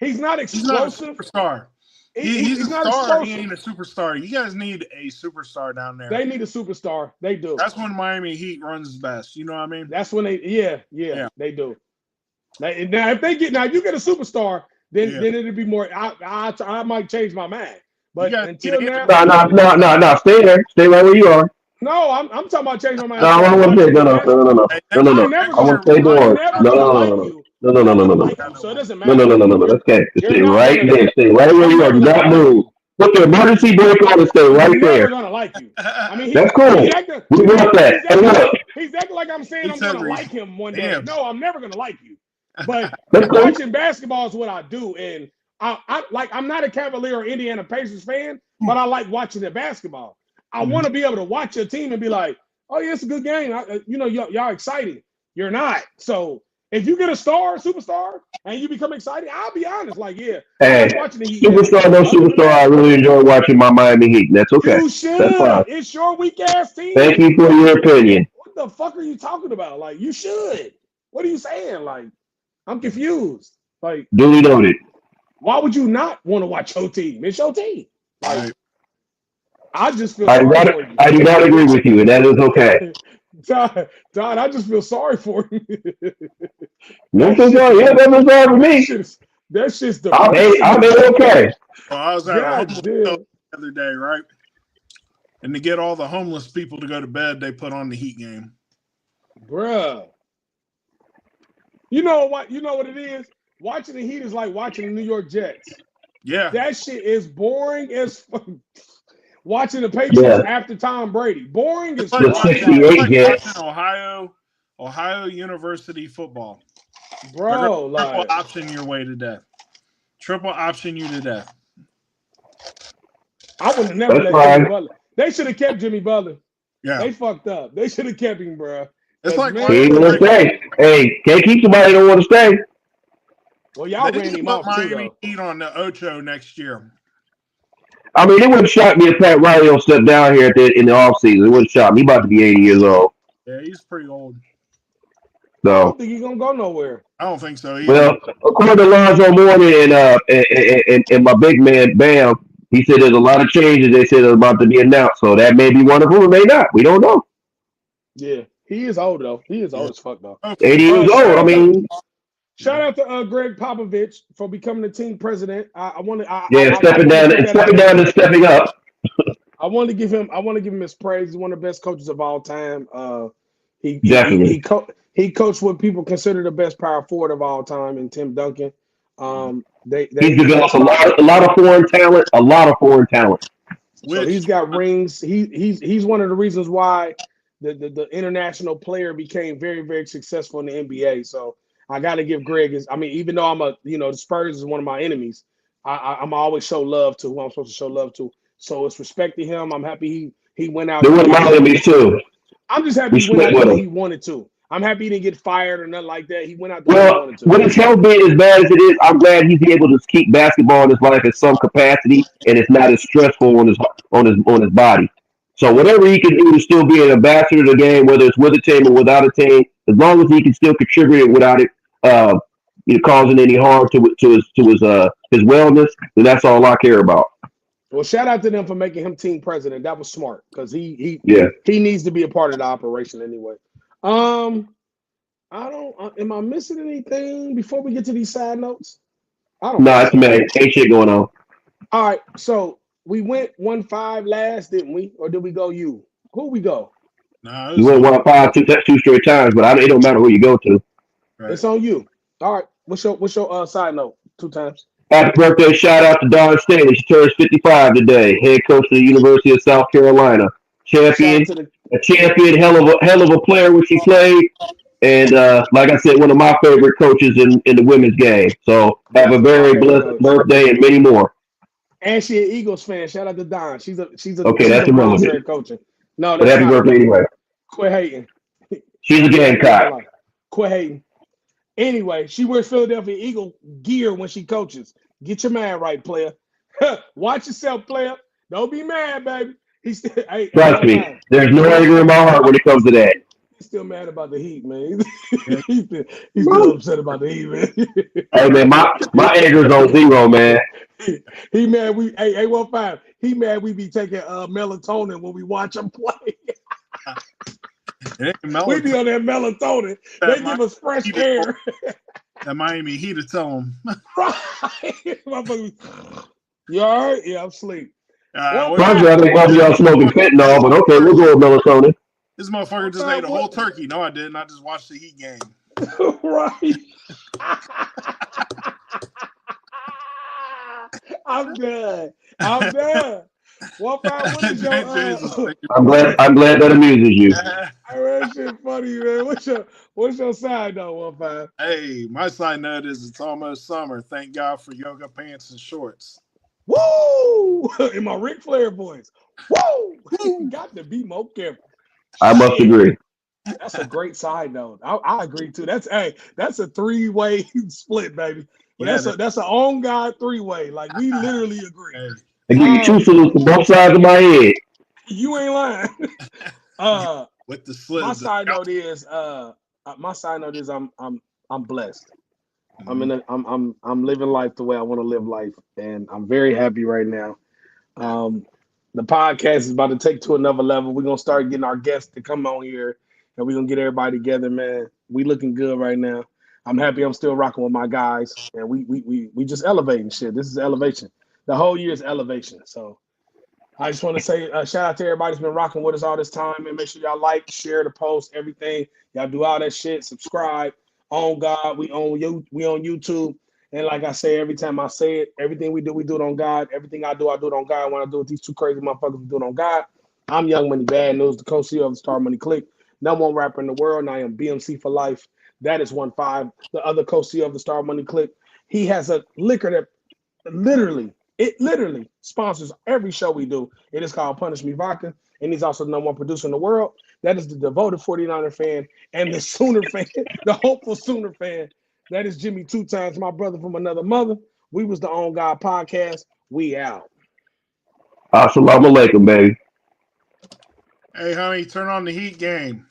explosive. He's not a superstar. He's not a star. Explosive. He ain't a superstar. You guys need a superstar down there. They need a superstar. They do. That's when Miami Heat runs best. You know what I mean? That's when they they do. Now if you get a superstar, then it'll be more. I might change my mind. But until now, no. Stay there. Stay right where you are. No, I'm talking about changing my mind. No, I don't want to say no. Hey, I'm never I want to stay gonna. I'm doing. never No, gonna no, like no, you. no, I'm no, no, never no, gonna no, like you, so it doesn't no, matter. no, no, no, no, no. Let's catch. You're Stay not right gonna. there. Stay right where I'm you are. never Do gonna not like move. you. Put the emergency brake on and stay right I'm never there. gonna like you. I mean, That's cool. he's acting. We want that. Hey, look, He's acting like I'm saying He I'm said gonna like him one day. damn. No, I'm never gonna like you. But that's cool. watching basketball is what I do, and I like. I'm not a Cavalier or Indiana Pacers fan, but I like watching the basketball. I want to be able to watch your team and be like, oh yeah, it's a good game. Y'all excited. You're not. So if you get a superstar, and you become excited, I'll be honest. Like, yeah, I Hey, like watching the Heat. superstar, no Other than superstar. I that, really enjoy watching my Miami Heat. That's okay. you That's fine. should. It's your weak ass Thank team. you for your opinion. What the fuck are you talking about? Like, you should. What are you saying? Like, I'm confused. Like, Duly noted. why would you not want to watch your team? It's your team. Like, Right. I just feel I sorry do for you. not agree with you, and that is okay. Todd, I just feel sorry for you. No so sorry. Yeah, that's sorry for me. That's just I'm okay. So I was at a God homeless damn. shelter the other day, right? And to get all the homeless people to go to bed, they put on the Heat game. Bruh. You know what? You know what it is? Watching the Heat is like watching the New York Jets. Yeah. That shit is boring as fuck. Watching the Patriots Yeah. after Tom Brady. Boring as It's like The fuck. watching, 68 it's like Jets. watching Ohio University football. Bro, Triple like, option your way to death. Triple option you to death. I would have never That's let Jimmy fine. Butler. They should have kept Jimmy Butler. Yeah. They fucked up. They should have kept him, bro. It's like man, He ain't gonna stay. Hey, can't keep somebody that don't want to stay. well, y'all they ran need to him put off too, Miami though. Heat on the Ocho next year. I mean, it wouldn't shock me if Pat Riley don't step down here in the offseason. It wouldn't shock me. He about to be 80 years old. Yeah, he's pretty old. I So, don't think he's gonna go nowhere. I don't think so either. well, according to Lonzo Mourning and my big man Bam, he said there's a lot of changes. They said are about to be announced. So that may be one of them, or may not. We don't know. Yeah, he is old though. He is old as fuck though. 80 years old. I mean, Shout out to Greg Popovich for becoming the team president. I want to. yeah, stepping down and stepping up. I want to give him his praise. He's one of the best coaches of all time. Definitely. He coached what people consider the best power forward of all time in Tim Duncan. He's developed a lot of foreign talent. A lot of foreign talent. So he's got rings. He's one of the reasons why the international player became very, very successful in the NBA. So I got to give Greg his. I mean, even though the Spurs is one of my enemies, I'm always show love to who I'm supposed to show love to. So it's respect to him. I'm happy he went out. They're one of my enemies too. I'm just happy he went out the way he wanted to. I'm happy he didn't get fired or nothing like that. He went out the way he wanted to. With his health being as bad as it is, I'm glad he's able to keep basketball in his life at some capacity, and it's not as stressful on his body. So whatever he can do to still be an ambassador to the game, whether it's with a team or without a team, as long as he can still contribute without it causing any harm to his wellness, then that's all I care about. Well, shout out to them for making him team president. That was smart because he needs to be a part of the operation anyway. I don't. Am I missing anything before we get to these side notes? I don't. No, it's man. Ain't shit going on. All right, so we went 1-5 last, didn't we? Or did we go you? Who we go? No, You went 1-5 two straight times, but it don't matter who you go to. Right. It's on you. All right. What's your side note? 2 times. Happy birthday! Shout out to Dawn Staley. She turns 55 today. Head coach of the University of South Carolina. Champion, hell of a player when she played, and like I said, one of my favorite coaches in the women's game. So have a very blessed birthday and many more. And she an Eagles fan. Shout out to Don. She's okay. That's irrelevant. Coaching. No, but happy birthday anyway. Quit hating. She's a Gamecock. Quit hating. Anyway, she wears Philadelphia Eagle gear when she coaches. Get your man right, player. Watch yourself, player. Don't be mad, baby. Trust me, there's no anger in my heart when it comes to that. He's still mad about the Heat, man. he's still upset about the Heat, man. Hey, man, my anger's on 0, man. He mad. Hey, 1-5. He mad. We be taking melatonin when we watch him play. We be on that melatonin. They give us fresh air. That Miami Heat to tell them. Right. You all right? Yeah, I'm asleep. Probably I think probably y'all smoking fentanyl, but okay, we'll go with melatonin. This motherfucker just ate a whole turkey. No, I didn't. I just watched the Heat game. Right. I'm done. What is your I'm glad that amuses you. that shit funny, man. What's your side note, 15? Hey, my side note is it's almost summer. Thank God for yoga pants and shorts. Woo! In my Ric Flair voice. Woo! You got to be more careful. I must agree. That's a great side note. I agree too. That's a 3-way split, baby. Yeah, that's an on God 3-way. Like we literally agree. Hey. I give you 2 salutes to both sides of my head. You ain't lying. With the slit. My side note is I'm blessed. Mm-hmm. I'm living life the way I want to live life, and I'm very happy right now. The podcast is about to take to another level. We're gonna start getting our guests to come on here, and we're gonna get everybody together, man. We looking good right now. I'm happy I'm still rocking with my guys, and we just elevating shit. This is elevation. The whole year is elevation. So I just want to say shout out to everybody who's been rocking with us all this time, and make sure y'all like, share the post, everything. Y'all do all that shit. Subscribe. On God, we on YouTube. And like I say every time I say it, everything we do it on God. Everything I do it on God. When I do it with these two crazy motherfuckers, we do it on God. I'm Young Money Bad News, the co-CEO of the Star Money Click, #1 rapper in the world, and I am BMC for life. That is 15, the other co-CEO of the Star Money Click. He has a liquor that literally sponsors every show we do. It is called Punish Me Vodka, and he's also the #1 producer in the world. That is the devoted 49er fan and the Sooner fan, the hopeful Sooner fan. That is Jimmy 2 times, my brother from another mother. We was the On God podcast. We out. Assalamu alaikum, baby. Hey, honey, turn on the Heat game.